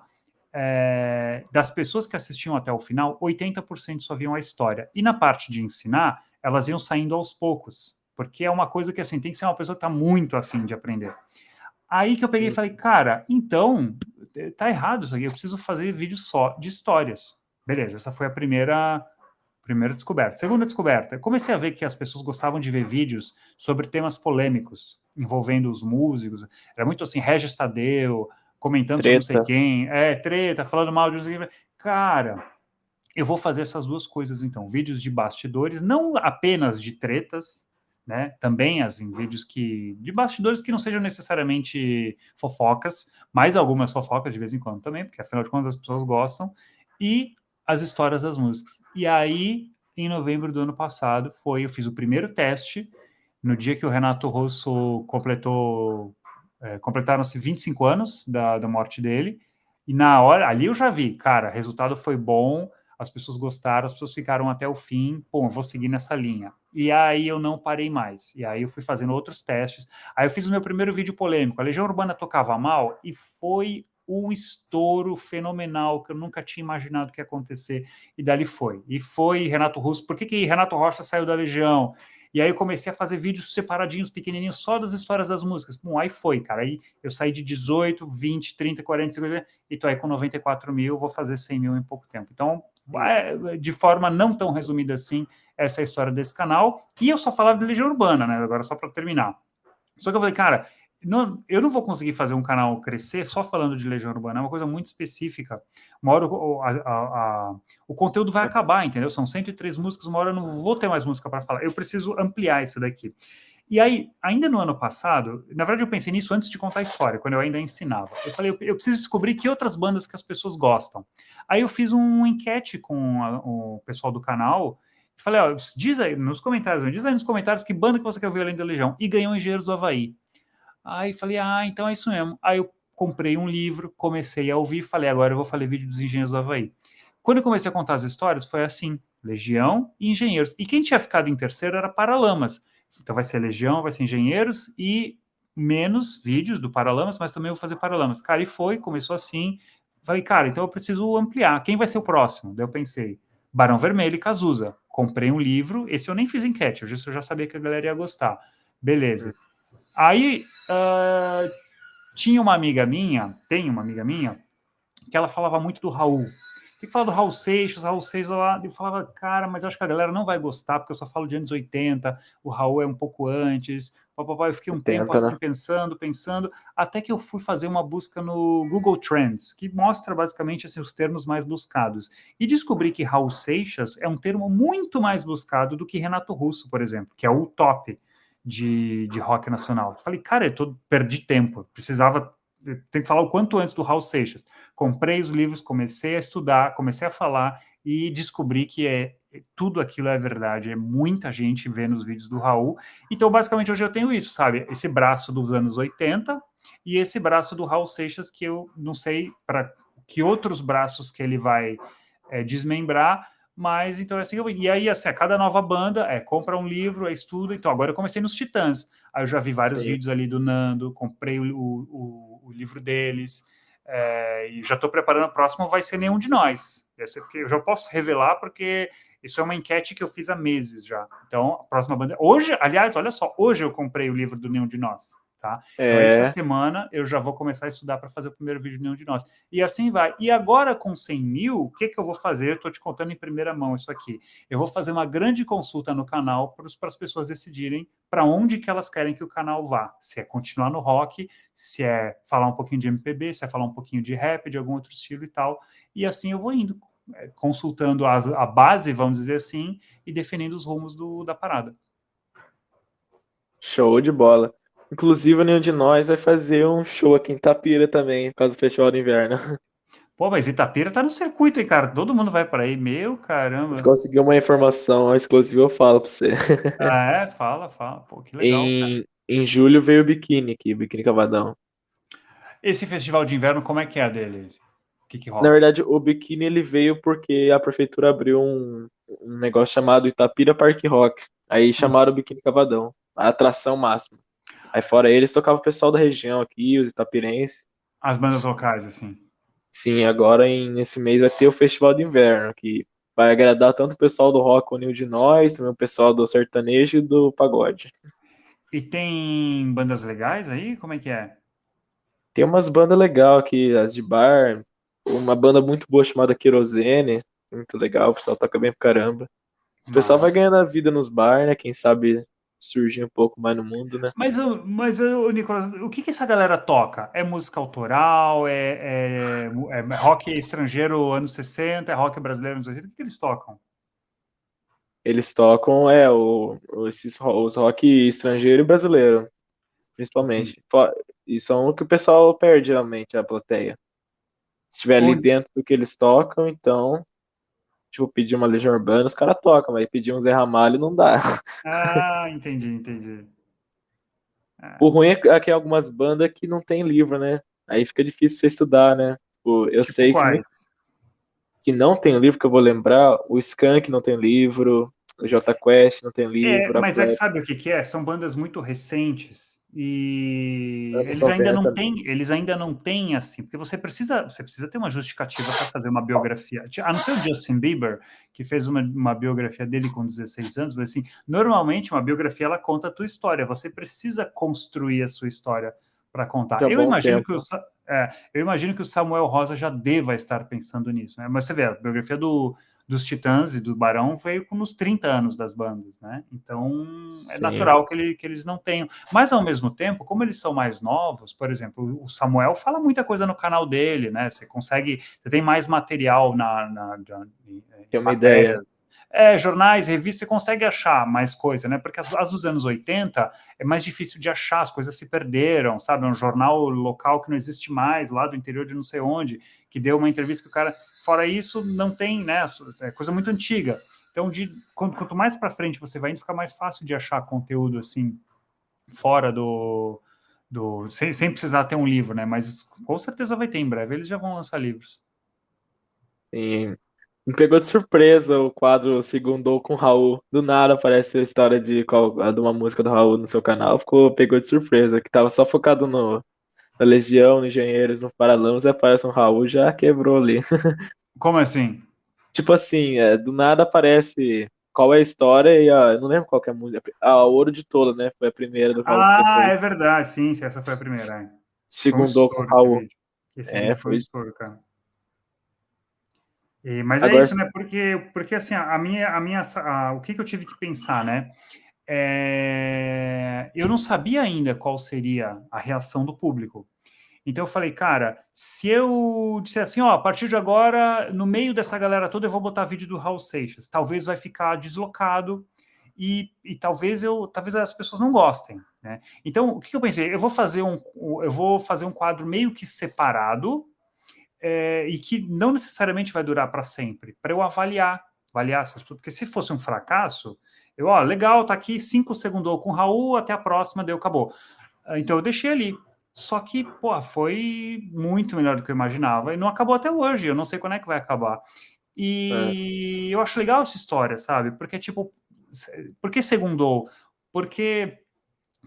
S1: das pessoas que assistiam até o final, 80% só viam a história. E na parte de ensinar, elas iam saindo aos poucos, porque é uma coisa que assim, tem que ser uma pessoa que está muito afim de aprender. Aí que eu peguei e falei, cara, então, tá errado isso aqui, eu preciso fazer vídeo só de histórias. Beleza, essa foi a primeira Primeira descoberta. Segunda descoberta, eu comecei a ver que as pessoas gostavam de ver vídeos sobre temas polêmicos, envolvendo os músicos. Era muito assim, Regis Tadeu, comentando sobre não sei
S2: Treta.
S1: quem, treta, falando mal de não sei quem. Cara, eu vou fazer essas duas coisas então, vídeos de bastidores, não apenas de tretas, né? Também assim, vídeos de bastidores que não sejam necessariamente fofocas, mas algumas fofocas de vez em quando também, porque afinal de contas as pessoas gostam, e as histórias das músicas. E aí, em novembro do ano passado, eu fiz o primeiro teste, no dia que o Renato Russo completaram-se 25 anos da morte dele, e na hora, ali eu já vi, cara, o resultado foi bom, as pessoas gostaram, as pessoas ficaram até o fim, pô, eu vou seguir nessa linha. E aí eu não parei mais. E aí eu fui fazendo outros testes. Aí eu fiz o meu primeiro vídeo polêmico. A Legião Urbana tocava mal e foi um estouro fenomenal que eu nunca tinha imaginado que ia acontecer. E dali foi. E foi Renato Russo. Por que Renato Rocha saiu da Legião? E aí eu comecei a fazer vídeos separadinhos, pequenininhos, só das histórias das músicas. Bom, aí foi, cara. Aí eu saí de 18, 20, 30, 40, 50, e tô aí com 94 mil, vou fazer 100 mil em pouco tempo. Então, de forma não tão resumida assim, essa é a história desse canal. E eu só falava de Legião Urbana, né? Agora, só para terminar. Só que eu falei, cara, eu não vou conseguir fazer um canal crescer só falando de Legião Urbana, é uma coisa muito específica. Uma hora o conteúdo vai acabar, entendeu? São 103 músicas, uma hora eu não vou ter mais música para falar. Eu preciso ampliar isso daqui. E aí, ainda no ano passado, na verdade eu pensei nisso antes de contar a história, quando eu ainda ensinava. Eu falei, eu preciso descobrir que outras bandas que as pessoas gostam. Aí eu fiz uma enquete com o pessoal do canal, e falei, ó, diz aí nos comentários que banda que você quer ouvir além da Legião. E ganhou Engenheiros do Havaí. Aí falei, então é isso mesmo. Aí eu comprei um livro, comecei a ouvir, falei, agora eu vou fazer vídeo dos Engenheiros do Havaí. Quando eu comecei a contar as histórias, foi assim, Legião e Engenheiros. E quem tinha ficado em terceiro era Paralamas. Então vai ser Legião, vai ser Engenheiros e menos vídeos do Paralamas, mas também eu vou fazer Paralamas. Cara, e começou assim. Falei, cara, então eu preciso ampliar. Quem vai ser o próximo? Daí eu pensei, Barão Vermelho e Cazuza. Comprei um livro, esse eu nem fiz enquete, hoje eu já sabia que a galera ia gostar. Beleza. Aí tinha uma amiga minha, tem uma amiga minha, que ela falava muito do Raul. Tem que falar do Raul Seixas lá. Eu falava, cara, mas eu acho que a galera não vai gostar, porque eu só falo de anos 80, o Raul é um pouco antes. Eu fiquei um tempo
S2: 70,
S1: assim
S2: né?
S1: pensando, até que eu fui fazer uma busca no Google Trends, que mostra basicamente assim, os termos mais buscados. E descobri que Raul Seixas é um termo muito mais buscado do que Renato Russo, por exemplo, que é o top de rock nacional. Falei, cara, perdi tempo, precisava, tem que falar o quanto antes do Raul Seixas. Comprei os livros, comecei a estudar, comecei a falar e descobri que tudo aquilo é verdade, é muita gente vendo os vídeos do Raul. Então, basicamente, hoje eu tenho isso, sabe? Esse braço dos anos 80 e esse braço do Raul Seixas, que eu não sei para que outros braços que ele vai desmembrar, mas então é assim. E aí, assim, a cada nova banda compra um livro, estuda. Então, agora eu comecei nos Titãs. Aí eu já vi vários
S2: Sim.
S1: vídeos ali do Nando, comprei o livro deles. E já estou preparando. O próximo vai ser Nenhum de Nós. Porque eu já posso revelar, porque isso é uma enquete que eu fiz há meses já. Então, a próxima banda. Hoje, aliás, olha só, hoje eu comprei o livro do Nenhum de Nós. Tá? Então, essa
S2: É,
S1: semana eu já vou começar a estudar para fazer o primeiro vídeo de Nenhum de Nós. E assim vai. E agora, com 100 mil, o que eu vou fazer? Eu estou te contando em primeira mão isso aqui. Eu vou fazer uma grande consulta no canal para as pessoas decidirem para onde que elas querem que o canal vá. Se é continuar no rock, se é falar um pouquinho de MPB, se é falar um pouquinho de rap, de algum outro estilo e tal. E assim eu vou indo, consultando a base, vamos dizer assim, e definindo os rumos da parada.
S2: show de bola. Inclusive, nenhum de nós vai fazer um show aqui em Itapira também, por causa do Festival do Inverno.
S1: Pô, mas Itapira tá no circuito, hein, cara? Todo mundo vai para aí. Meu
S2: Se
S1: caramba.
S2: conseguir uma informação exclusiva, eu falo pra você.
S1: Fala, fala. Pô, que legal, cara.
S2: Em julho veio o Biquíni aqui, Biquíni Cavadão.
S1: Esse festival de inverno, como é que é a dele? O que
S2: Na
S1: rola?
S2: verdade, o Biquíni ele veio porque a prefeitura abriu um negócio chamado Itapira Park Rock. Aí chamaram o Biquíni Cavadão, a atração máxima. Aí fora eles tocava o pessoal da região aqui, os itapirenses.
S1: As bandas locais, assim.
S2: Sim, agora nesse mês vai ter o Festival de Inverno, que vai agradar tanto o pessoal do rock Unil de Nós, também o pessoal do sertanejo e do pagode.
S1: E tem bandas legais aí? Como é que é?
S2: Tem umas bandas legais aqui, as de bar, uma banda muito boa chamada Querosene, muito legal, o pessoal toca bem pra caramba. O pessoal vai
S1: Mas,
S2: ganhando a vida nos bar, né? Quem sabe surgir um pouco mais no mundo, né?
S1: Nicolas, o que que essa galera toca? É música autoral? É rock estrangeiro anos 60? É rock brasileiro anos 80? O que que eles tocam?
S2: Eles tocam, os rock estrangeiro e brasileiro,
S1: Entendi.
S2: principalmente. E são o que o pessoal perde, geralmente, a plateia. Se estiver ali
S1: Onde?
S2: dentro do que eles tocam, então, tipo, pedir uma Legião Urbana, os caras tocam, mas pedir um Zé Ramalho não dá.
S1: Ah, entendi.
S2: O
S1: Ah,
S2: ruim é que tem algumas bandas que não tem livro, né? Aí fica difícil você estudar, né? Tipo, eu
S1: tipo
S2: sei que
S1: quais?
S2: que não tem livro, que eu vou lembrar, o Skank não tem livro, o Jota Quest não tem livro, a
S1: Mas é que
S2: Plebe,
S1: sabe o que que é? São bandas muito recentes e
S2: anos 90, né?
S1: eles ainda não têm assim, porque você precisa ter uma justificativa para fazer uma biografia. A não ser o Justin Bieber, que fez uma biografia dele com 16 anos, mas assim, normalmente uma biografia ela conta a tua história, você precisa construir a sua história para contar.
S2: Já há bom tempo.
S1: Eu imagino que o Samuel Rosa já deva estar pensando nisso, né? Mas você vê, a biografia dos Titãs e do Barão veio nos 30 anos das bandas, né? Então é
S2: Sim,
S1: natural que eles não tenham. Mas ao mesmo tempo, como eles são mais novos, por exemplo, o Samuel fala muita coisa no canal dele, né? Você tem mais material
S2: tem
S1: em
S2: uma ideia.
S1: matérias. Jornais, revistas, você consegue achar mais coisa, né? Porque as dos anos 80 é mais difícil de achar, as coisas se perderam, sabe? É um jornal local que não existe mais, lá do interior de não sei onde, que deu uma entrevista que o cara. Fora isso, não tem, né? É coisa muito antiga. Então, quanto mais para frente você vai indo, fica mais fácil de achar conteúdo assim, fora sem precisar ter um livro, né? Mas com certeza vai ter em breve. Eles já vão lançar livros.
S2: Sim. Me pegou de surpresa o quadro Segundou com o Raul. Do nada aparece a história de uma música do Raul no seu canal. Pegou de surpresa, que tava só focado na Legião, no Engenheiros, no Paralamas, e aparece um Raul, já quebrou ali.
S1: Como assim?
S2: Tipo assim, do nada aparece qual é a história e eu não lembro qual que é a música. Ah, Ouro de Tolo, né? Foi a primeira do Raul que você
S1: Ah, é
S2: fez.
S1: verdade. Sim, essa foi a primeira. Foi um
S2: Segundou com o
S1: estouro esse
S2: Raul.
S1: vídeo. Esse
S2: É,
S1: vídeo foi um
S2: foi.
S1: estouro, cara. Mas é
S2: Agora,
S1: isso, né? Porque assim, o que eu tive que pensar, né? Eu não sabia ainda qual seria a reação do público. Então eu falei, cara, se eu disser assim, ó, a partir de agora, no meio dessa galera toda, eu vou botar vídeo do Raul Seixas, talvez vai ficar deslocado e talvez as pessoas não gostem, né? Então o que que eu pensei? Eu vou fazer um quadro meio que separado e que não necessariamente vai durar para sempre, para eu avaliar essas coisas, porque se fosse um fracasso, legal, tá aqui 5 segundos com o Raul, até a próxima, deu, acabou. Então eu deixei ali. Só que, pô, foi muito melhor do que eu imaginava. E não acabou até hoje. Eu não sei quando é que vai acabar.
S2: é,
S1: E eu acho legal essa história, sabe? Porque, tipo, por que segundou? Porque,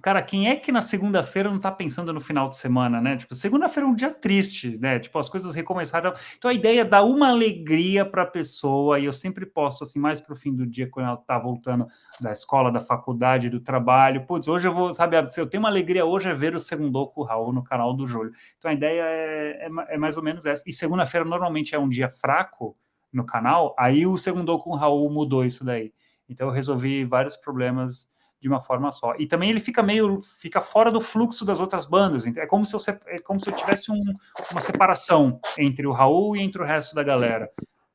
S1: cara, quem é que na segunda-feira não tá pensando no final de semana, né? Tipo, segunda-feira é um dia triste, né? Tipo, as coisas recomeçaram. Então a ideia é dar uma alegria para a pessoa, e eu sempre posto assim, mais pro fim do dia, quando ela tá voltando da escola, da faculdade, do trabalho. Putz, hoje eu vou, sabe, se eu tenho uma alegria hoje é ver o Segundou com o Raul no canal do Júlio. Então a ideia é mais ou menos essa. E segunda-feira normalmente é um dia fraco no canal, aí o Segundou com o Raul mudou isso daí. Então eu resolvi vários problemas de uma forma só. E também ele fica fora do fluxo das outras bandas. É como se eu tivesse uma separação entre o Raul e entre o resto da galera,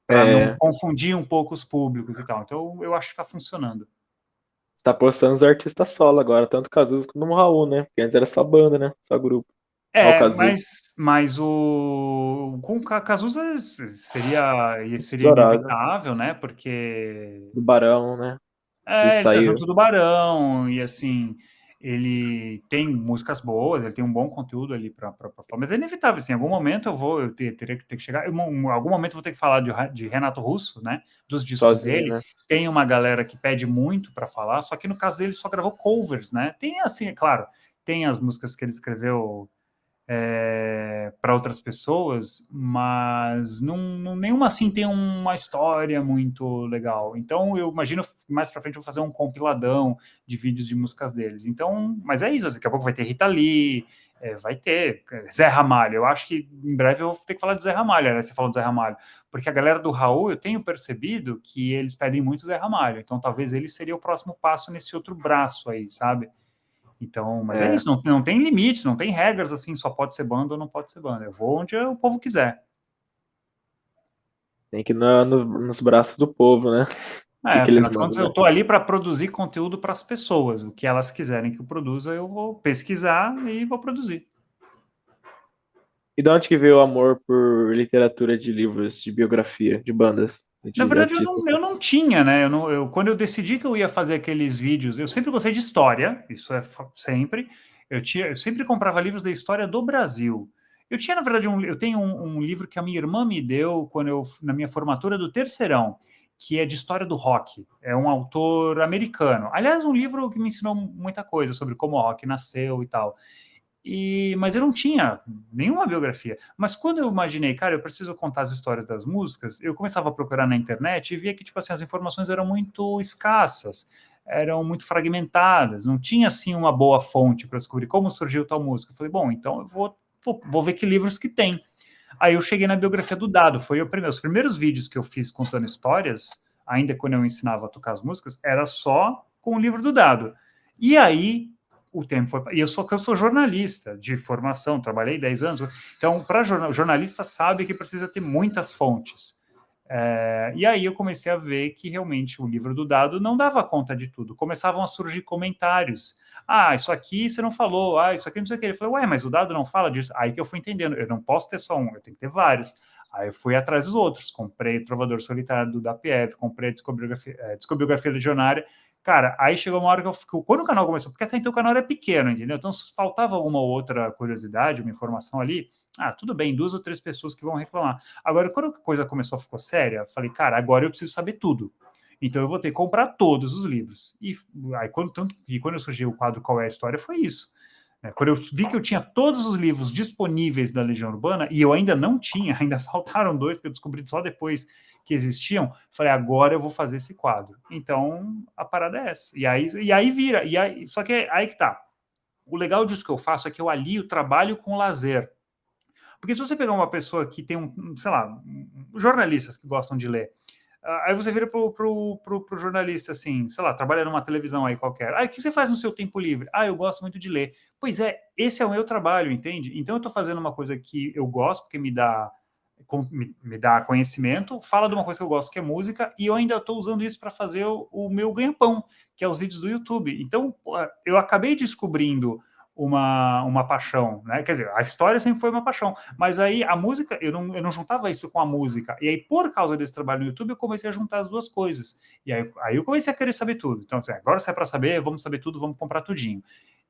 S1: para não
S2: é,
S1: confundir um pouco os públicos e tal. Então eu acho que está funcionando.
S2: você tá postando os artistas solo agora, tanto o Cazuza como o Raul, né? Porque antes era só banda, né? Só grupo. Ó, o Cazuza,
S1: Mas o com o Cazuza seria
S2: estourado.
S1: inevitável, né? Porque
S2: Do Barão, né? Ele
S1: ele tá
S2: saiu.
S1: junto do Barão, e assim, ele tem músicas boas, ele tem um bom conteúdo ali para falar, mas é inevitável, assim, em algum momento teria que ter que chegar, em algum momento eu vou ter que falar de Renato Russo, né, dos discos
S2: Sozinho,
S1: dele,
S2: né?
S1: tem uma galera que pede muito para falar, só que no caso dele só gravou covers, né, tem assim, é claro, tem as músicas que ele escreveu para outras pessoas, mas nenhuma assim tem uma história muito legal. Então eu imagino mais para frente eu vou fazer um compiladão de vídeos de músicas deles. Então, mas é isso, daqui a pouco vai ter Rita Lee, vai ter Zé Ramalho. Eu acho que em breve eu vou ter que falar de Zé Ramalho, né? Você falou de Zé Ramalho, porque a galera do Raul eu tenho percebido que eles pedem muito Zé Ramalho. Então talvez ele seria o próximo passo nesse outro braço aí, sabe? Então, mas é
S2: É,
S1: isso, não tem limites, não tem regras assim, só pode ser banda ou não pode ser banda. Eu vou onde o povo quiser.
S2: tem que ir nos braços do povo, né? O que, que eles
S1: Afinal de contas,
S2: mandam,
S1: eu
S2: né?
S1: estou ali para produzir conteúdo para as pessoas. O que elas quiserem que eu produza, eu vou pesquisar e vou produzir.
S2: E de onde que veio o amor por literatura de livros, de biografia, de bandas,
S1: Na
S2: de
S1: verdade,
S2: artistas?
S1: eu não tinha, né? Quando eu decidi que eu ia fazer aqueles vídeos, eu sempre gostei de história, isso é sempre. Eu sempre comprava livros da história do Brasil. Eu tinha, na verdade, eu tenho um livro que a minha irmã me deu na minha formatura do terceirão, que é de história do rock. É um autor americano. Aliás, um livro que me ensinou muita coisa sobre como o rock nasceu e tal. Mas eu não tinha nenhuma biografia. Mas quando eu imaginei, cara, eu preciso contar as histórias das músicas, eu começava a procurar na internet e via que, tipo assim, as informações eram muito escassas, eram muito fragmentadas, não tinha, assim, uma boa fonte para descobrir como surgiu tal música. Eu falei, bom, então eu vou ver que livros que tem. Aí eu cheguei na biografia do Dado, foi os primeiros vídeos que eu fiz contando histórias, ainda quando eu ensinava a tocar as músicas, era só com o livro do Dado. E aí o tempo foi. E eu sou jornalista de formação, trabalhei 10 anos. Então, para jornalista, sabe que precisa ter muitas fontes. E aí eu comecei a ver que realmente o livro do Dado não dava conta de tudo. Começavam a surgir comentários. Ah, isso aqui você não falou. Ah, isso aqui não sei o que. Ele falou, ué, mas o Dado não fala disso. Aí que eu fui entendendo. Eu não posso ter só um, eu tenho que ter vários. Aí eu fui atrás dos outros. Comprei o Trovador Solitário do DAPF, comprei a Discobiografia Legionária. Cara, aí chegou uma hora que quando o canal começou, porque até então o canal era pequeno, entendeu? Então, se faltava alguma outra curiosidade, uma informação ali, tudo bem, 2 ou 3 pessoas que vão reclamar. Agora, quando a coisa começou a ficar séria, falei, cara, agora eu preciso saber tudo. Então, eu vou ter que comprar todos os livros. E aí, quando surgiu o quadro Qual é a História, foi isso. Quando eu vi que eu tinha todos os livros disponíveis da Legião Urbana, e eu ainda não tinha, ainda faltaram 2 que eu descobri só depois que existiam, falei, agora eu vou fazer esse quadro. Então, a parada é essa. E aí vira. Só que aí que tá. O legal disso que eu faço é que eu alio trabalho com lazer. Porque se você pegar uma pessoa que tem sei lá, jornalistas que gostam de ler, aí você vira pro jornalista assim, sei lá, trabalha numa televisão aí qualquer. O que você faz no seu tempo livre? Eu gosto muito de ler. Pois é, esse é o meu trabalho, entende? Então eu estou fazendo uma coisa que eu gosto, porque me dá conhecimento, fala de uma coisa que eu gosto, que é música, e eu ainda estou usando isso para fazer o meu ganha-pão, que é os vídeos do YouTube. Então, eu acabei descobrindo uma paixão, né? Quer dizer, a história sempre foi uma paixão, mas aí a música, eu não juntava isso com a música, e aí por causa desse trabalho no YouTube, eu comecei a juntar as duas coisas, e aí eu comecei a querer saber tudo. Então, assim, agora se é para saber, vamos saber tudo, vamos comprar tudinho.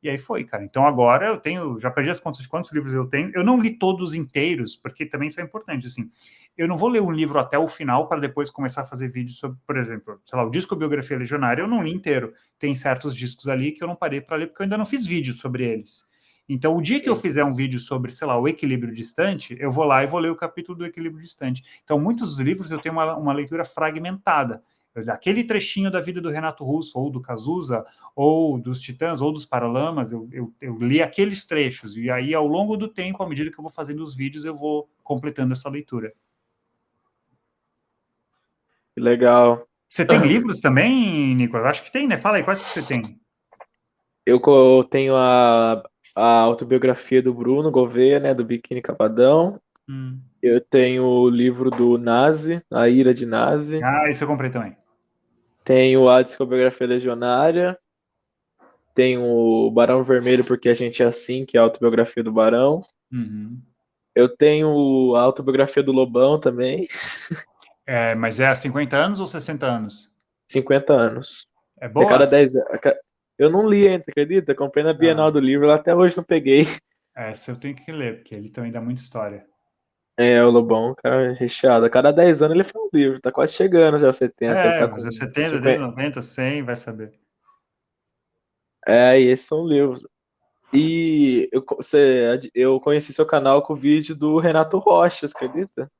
S1: E aí foi, cara. Então agora já perdi as contas de quantos livros eu tenho. Eu não li todos inteiros, porque também isso é importante, assim. Eu não vou ler um livro até o final para depois começar a fazer vídeos sobre, por exemplo, sei lá, o disco Biografia Legionária, eu não li inteiro. Tem certos discos ali que eu não parei para ler porque eu ainda não fiz vídeo sobre eles. Então, o dia que eu
S2: Sim.
S1: fizer um vídeo sobre, sei lá, o equilíbrio distante, eu vou lá e vou ler o capítulo do equilíbrio distante. Então, muitos dos livros eu tenho uma leitura fragmentada. Aquele trechinho da vida do Renato Russo, ou do Cazuza, ou dos Titãs, ou dos Paralamas, eu li aqueles trechos. E aí, ao longo do tempo, à medida que eu vou fazendo os vídeos, eu vou completando essa leitura.
S2: Que legal.
S1: Você tem livros também, Nicolas? Acho que tem, né? Fala aí, quais que você tem?
S2: Eu tenho a autobiografia do Bruno Gouveia, né, do Biquíni Cavadão.
S1: Hum.
S2: Eu tenho o livro do Nazi, A Ira de Nazi.
S1: Esse eu comprei também.
S2: Tenho a Discografia Legionária. Tenho o Barão Vermelho, Porque a Gente é Assim, que é a autobiografia do Barão.
S1: Uhum.
S2: Eu tenho a autobiografia do Lobão também,
S1: Mas é há 50 anos ou 60 anos?
S2: 50 anos.
S1: É
S2: E a cada
S1: boa?
S2: 10 anos. Eu não li ainda, você acredita? Comprei na Bienal
S1: Ah,
S2: do Livro, lá até hoje não peguei.
S1: essa eu tenho que ler, porque ele também dá muita história.
S2: É, o Lobão, cara, recheado. A cada 10 anos ele faz um livro, tá quase chegando já aos 70. Ele tá
S1: Mas é
S2: com
S1: 70, dele
S2: 50.
S1: 90, 100, vai saber.
S2: E esses são livros. E eu conheci seu canal com o vídeo do Renato Rocha, você acredita?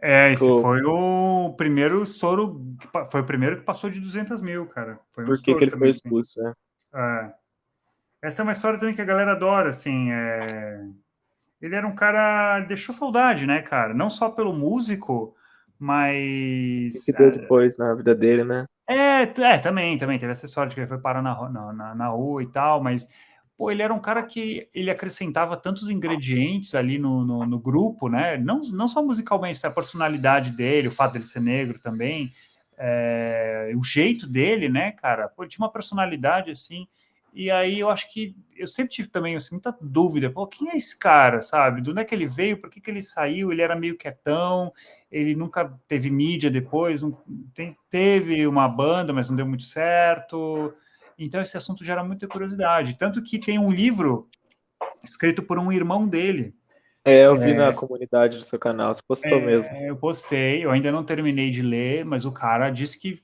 S1: Esse foi o primeiro estouro, foi o primeiro que passou de 200 mil, cara. Foi um
S2: Por que que
S1: estouro
S2: ele foi
S1: também, assim.
S2: expulso, né?
S1: É. Essa é uma história também que a galera adora, assim. Ele era um cara, deixou saudade, né, cara? Não só pelo músico,
S2: O que
S1: mas
S2: que deu depois na vida dele, né?
S1: também teve essa história de que ele foi parar na rua e tal, mas pô, ele era um cara que ele acrescentava tantos ingredientes ali no grupo, né? Não só musicalmente, a personalidade dele, o fato dele ser negro também, o jeito dele, né, cara? Pô, ele tinha uma personalidade assim. E aí eu acho que eu sempre tive também assim, muita dúvida, pô, quem é esse cara, sabe? De onde é que ele veio? Por que que ele saiu? Ele era meio quietão, ele nunca teve mídia depois, teve uma banda, mas não deu muito certo. Então esse assunto gera muita curiosidade. Tanto que tem um livro escrito por um irmão dele.
S2: Eu vi na comunidade do seu canal, você postou mesmo.
S1: Eu postei, eu ainda não terminei de ler, mas o cara disse que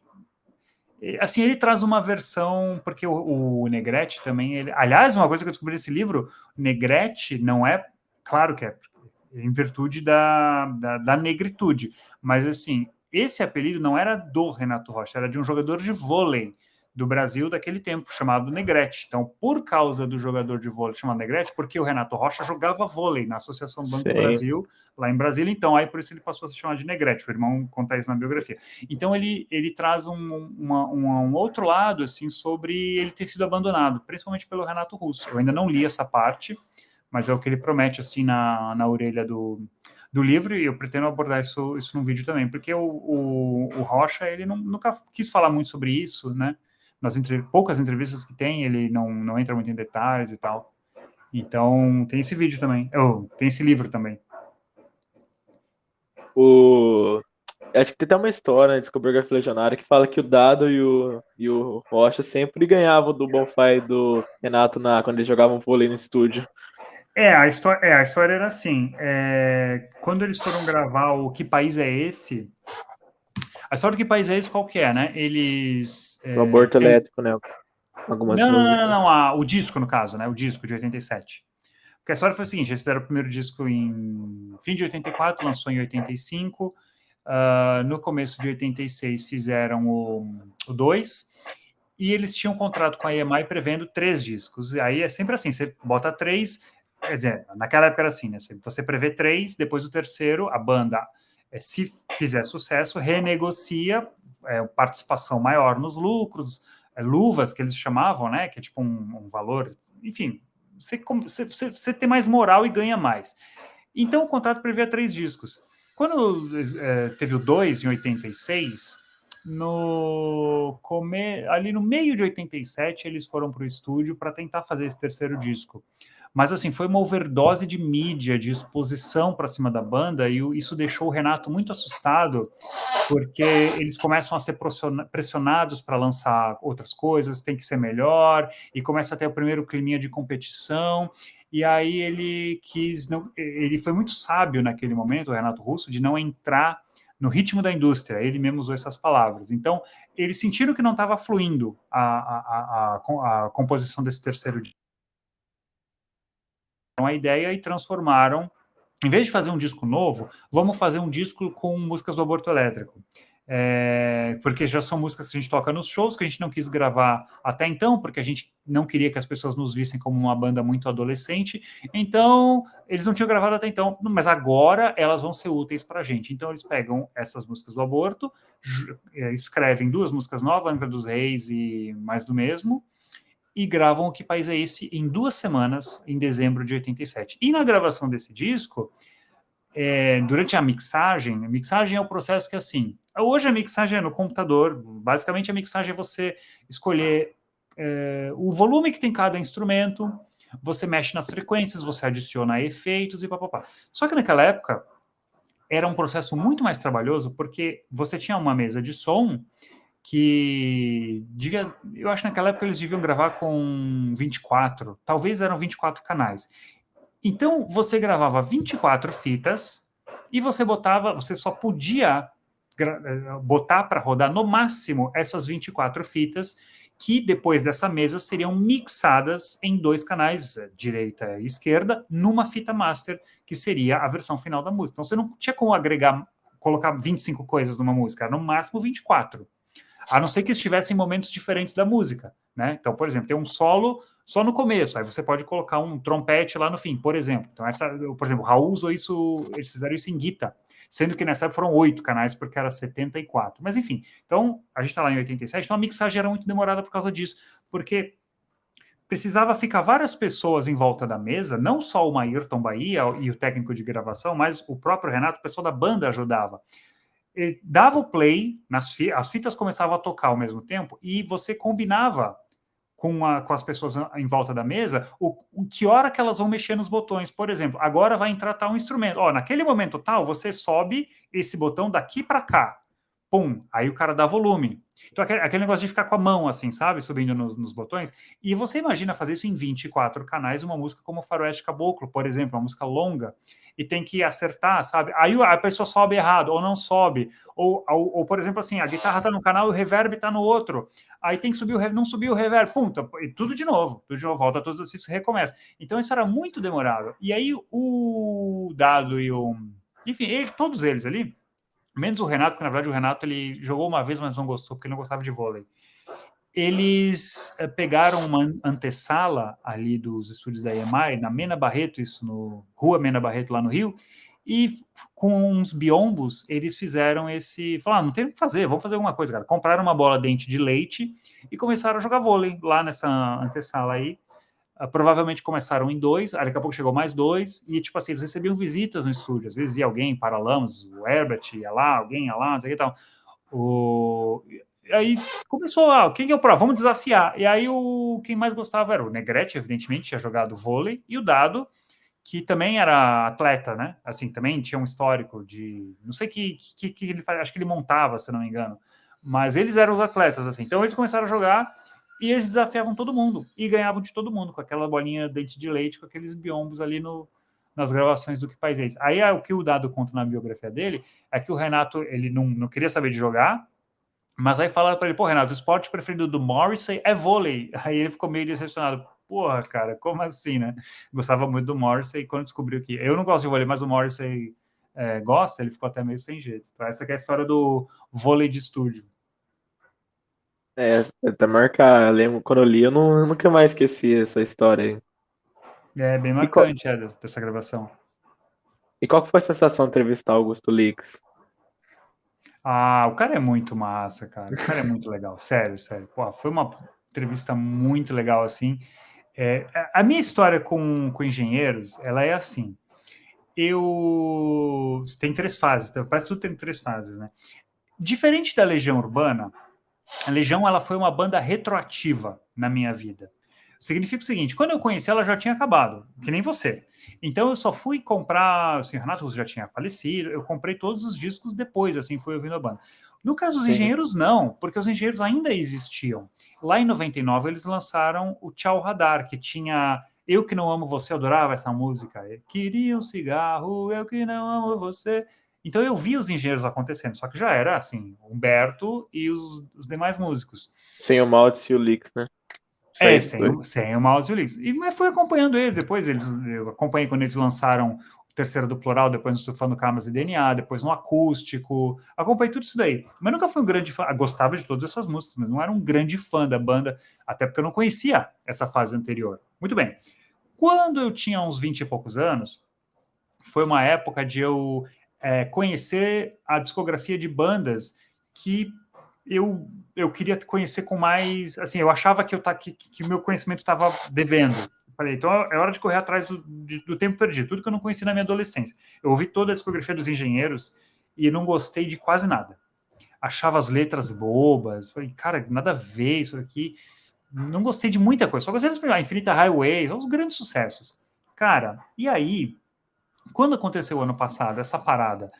S1: assim, ele traz uma versão, porque o Negrete também, aliás, uma coisa que eu descobri nesse livro, Negrete não é, claro que é em virtude da negritude, mas assim, esse apelido não era do Renato Rocha, era de um jogador de vôlei do Brasil daquele tempo, chamado Negrete. Então, por causa do jogador de vôlei chamado Negrete, porque o Renato Rocha jogava vôlei na Associação Banco
S2: Sim.
S1: Brasil, lá em Brasília, então aí por isso ele passou a se chamar de Negrete, o irmão conta isso na biografia. Então ele traz um outro lado assim sobre ele ter sido abandonado, principalmente pelo Renato Russo. Eu ainda não li essa parte, mas é o que ele promete assim na orelha do livro, e eu pretendo abordar isso num vídeo também, porque o Rocha, ele nunca quis falar muito sobre isso, né? Nas poucas entrevistas que tem, ele não entra muito em detalhes e tal. Então, tem esse vídeo também. Tem esse livro também.
S2: Acho que tem até uma história na Discografia Legionária que fala que o Dado e o Rocha sempre ganhavam do Bonfire e do Renato quando eles jogavam vôlei no estúdio.
S1: A história era assim. Quando eles foram gravar o Que País é Esse? A história do Que País é Esse qual que é, né? Eles...
S2: O aborto elétrico, né? Algumas músicas.
S1: Não, o disco, no caso, né? O disco de 87. Porque a história foi o seguinte, eles fizeram o primeiro disco em fim de 84, lançou em 85. No começo de 86 fizeram o 2, e eles tinham um contrato com a EMI prevendo 3 discos. E aí é sempre assim, você bota 3, quer dizer, naquela época era assim, né? Você prevê 3, depois o terceiro, a banda, se fizer sucesso, renegocia participação maior nos lucros, luvas que eles chamavam, né? Que é tipo um valor, enfim, você tem mais moral e ganha mais. Então o contrato previa 3 discos. Quando teve o 2 em 86, ali no meio de 87 eles foram para o estúdio para tentar fazer esse terceiro disco. Mas assim, foi uma overdose de mídia, de exposição para cima da banda, e isso deixou o Renato muito assustado, porque eles começam a ser pressionados para lançar outras coisas, tem que ser melhor, e começa a ter o primeiro climinha de competição. E aí ele foi muito sábio naquele momento, o Renato Russo, de não entrar no ritmo da indústria. Ele mesmo usou essas palavras. Então, eles sentiram que não estava fluindo a composição desse terceiro disco. A ideia e transformaram, em vez de fazer um disco novo, vamos fazer um disco com músicas do Aborto Elétrico. Porque já são músicas que a gente toca nos shows, que a gente não quis gravar até então, porque a gente não queria que as pessoas nos vissem como uma banda muito adolescente. Então, eles não tinham gravado até então, mas agora elas vão ser úteis para a gente. Então, eles pegam essas músicas do Aborto, escrevem 2 músicas novas, Angra dos Reis e Mais do Mesmo, e gravam O Que País é Esse em 2 semanas, em dezembro de 87. E na gravação desse disco, durante a mixagem é o processo que, assim, hoje a mixagem é no computador, basicamente a mixagem é você escolher o volume que tem cada instrumento, você mexe nas frequências, você adiciona efeitos e papapá. Só que naquela época era um processo muito mais trabalhoso, porque você tinha uma mesa de som que eu acho que naquela época eles deviam gravar com 24, talvez eram 24 canais. Então, você gravava 24 fitas e você só podia botar para rodar no máximo essas 24 fitas, que depois dessa mesa seriam mixadas em 2 canais, direita e esquerda, numa fita master, que seria a versão final da música. Então você não tinha como agregar, colocar 25 coisas numa música, era no máximo 24. A não ser que estivesse em momentos diferentes da música, né? Então, por exemplo, tem um solo só no começo, aí você pode colocar um trompete lá no fim, por exemplo. Então, por exemplo, o Raul usou isso, eles fizeram isso em Guitar, sendo que nessa época foram 8 canais, porque era 74. Mas enfim, então a gente está lá em 87, então a mixagem era muito demorada por causa disso, porque precisava ficar várias pessoas em volta da mesa, não só o Ayrton Bahia e o técnico de gravação, mas o próprio Renato, o pessoal da banda ajudava. Ele dava o play, as fitas começavam a tocar ao mesmo tempo, e você combinava com as pessoas em volta da mesa que hora que elas vão mexer nos botões. Por exemplo, agora vai entrar tal instrumento. Naquele momento tal, você sobe esse botão daqui para cá. Pum, aí o cara dá volume. Então, aquele negócio de ficar com a mão, assim, sabe? Subindo nos botões. E você imagina fazer isso em 24 canais, uma música como Faroeste Caboclo, por exemplo, uma música longa, e tem que acertar, sabe? Aí a pessoa sobe errado, ou não sobe. Ou por exemplo, assim, a guitarra tá num canal e o reverb tá no outro. Aí tem que subir o reverb, não subiu o reverb, punta, e tudo de novo, volta todos os exercícios, recomeça. Então isso era muito demorado. E aí o Dado e o... Enfim, todos eles ali, menos o Renato, porque na verdade o Renato ele jogou uma vez, mas não gostou, porque ele não gostava de vôlei. Eles pegaram uma antessala ali dos estúdios da EMI, na Mena Barreto, isso no Rua Mena Barreto, lá no Rio, e com uns biombos, eles fizeram falaram, não tem o que fazer, vamos fazer alguma coisa, cara. Compraram uma bola dente de leite e começaram a jogar vôlei lá nessa antessala aí. Provavelmente começaram em 2, aí daqui a pouco chegou mais 2, e tipo assim, eles recebiam visitas no estúdio, às vezes ia alguém, Paralamas, o Herbert ia lá, alguém ia lá, não sei o que tal. Aí começou lá, quem é o pró? Vamos desafiar. E aí quem mais gostava era o Negrete, evidentemente, tinha jogado vôlei, e o Dado, que também era atleta, né? Assim, também tinha um histórico de... Não sei que ele faz, acho que ele montava, se não me engano. Mas eles eram os atletas, assim. Então eles começaram a jogar e eles desafiavam todo mundo. E ganhavam de todo mundo, com aquela bolinha dente de leite, com aqueles biombos ali nas gravações do Que País é Esse. Aí o que o Dado conta na biografia dele é que o Renato, ele não queria saber de jogar, mas aí falaram para ele, pô, Renato, o esporte preferido do Morrissey é vôlei. Aí ele ficou meio decepcionado. Porra, cara, como assim, né? Gostava muito do Morrissey e quando descobriu que... Eu não gosto de vôlei, mas o Morrissey gosta, ele ficou até meio sem jeito. Então, essa aqui é a história do vôlei de estúdio.
S2: Até marcar, eu lembro, quando eu li, eu nunca mais esqueci essa história aí.
S1: É bem
S2: E qual,
S1: marcante, dessa gravação.
S2: e qual que foi a sensação de entrevistar o Augusto Lix?
S1: O cara é muito massa, cara. O cara é muito legal. Sério, sério. Pô, foi uma entrevista muito legal, assim. A minha história com engenheiros, ela é assim. Tem 3 fases, parece que tudo tem 3 fases, né? Diferente da Legião Urbana, a Legião ela foi uma banda retroativa na minha vida. Significa o seguinte, quando eu conheci ela já tinha acabado, que nem você. Então eu só fui comprar, assim, Renato Russo já tinha falecido, eu comprei todos os discos depois, assim, fui ouvindo a banda. No caso dos
S2: Sim.
S1: Engenheiros, não, porque os Engenheiros ainda existiam. Lá em 99 eles lançaram o Tchau Radar, que tinha Eu Que Não Amo Você, eu adorava essa música. Queria um cigarro, eu que não amo você. Então eu vi os Engenheiros acontecendo, só que já era assim, Humberto e os demais músicos.
S2: Sem o Maltz e o Lix, né? Só eles dois.
S1: Sem o Mouse e o Lix. Mas fui acompanhando eles, depois eu acompanhei quando eles lançaram o terceiro do Plural, depois no Estufando Camas e DNA, depois no Acústico, acompanhei tudo isso daí. Mas nunca fui um grande fã, gostava de todas essas músicas, mas não era um grande fã da banda, até porque eu não conhecia essa fase anterior. Muito bem. Quando eu tinha uns 20 e poucos anos, foi uma época de eu conhecer a discografia de bandas que eu queria conhecer com mais... Assim, eu achava que o meu conhecimento estava devendo. Falei, então é hora de correr atrás do tempo perdido, tudo que eu não conheci na minha adolescência. Eu ouvi toda a discografia dos Engenheiros e não gostei de quase nada. Achava as letras bobas, falei, cara, nada a ver isso aqui. Não gostei de muita coisa, só gostei das primeiras, Infinita Highway, os grandes sucessos. Cara, e aí, quando aconteceu ano passado essa parada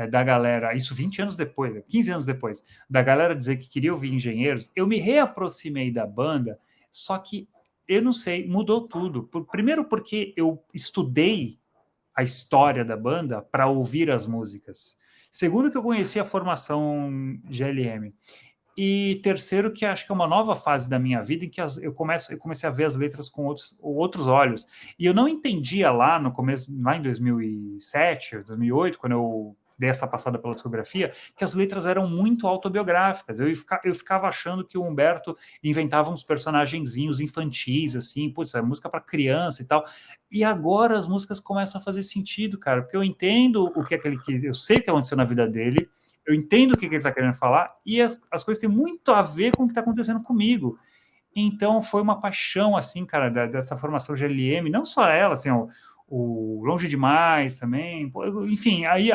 S1: da galera, isso 20 anos depois, 15 anos depois, da galera dizer que queria ouvir Engenheiros, eu me reaproximei da banda, só que, eu não sei, mudou tudo. Primeiro porque eu estudei a história da banda para ouvir as músicas. Segundo que eu conheci a formação GLM. E terceiro, que acho que é uma nova fase da minha vida em que eu comecei a ver as letras com outros olhos. E eu não entendia lá no começo, lá em 2007, 2008, quando eu dei essa passada pela discografia, que as letras eram muito autobiográficas. Eu ficava achando que o Humberto inventava uns personagenzinhos infantis, assim, putz, é música para criança e tal. E agora as músicas começam a fazer sentido, cara, porque eu entendo o que é que ele quis, eu sei o que aconteceu na vida dele, eu entendo o que ele está querendo falar e as coisas têm muito a ver com o que está acontecendo comigo. Então foi uma paixão, assim, cara, dessa formação GLM, não só ela, assim, o Longe Demais também, enfim, aí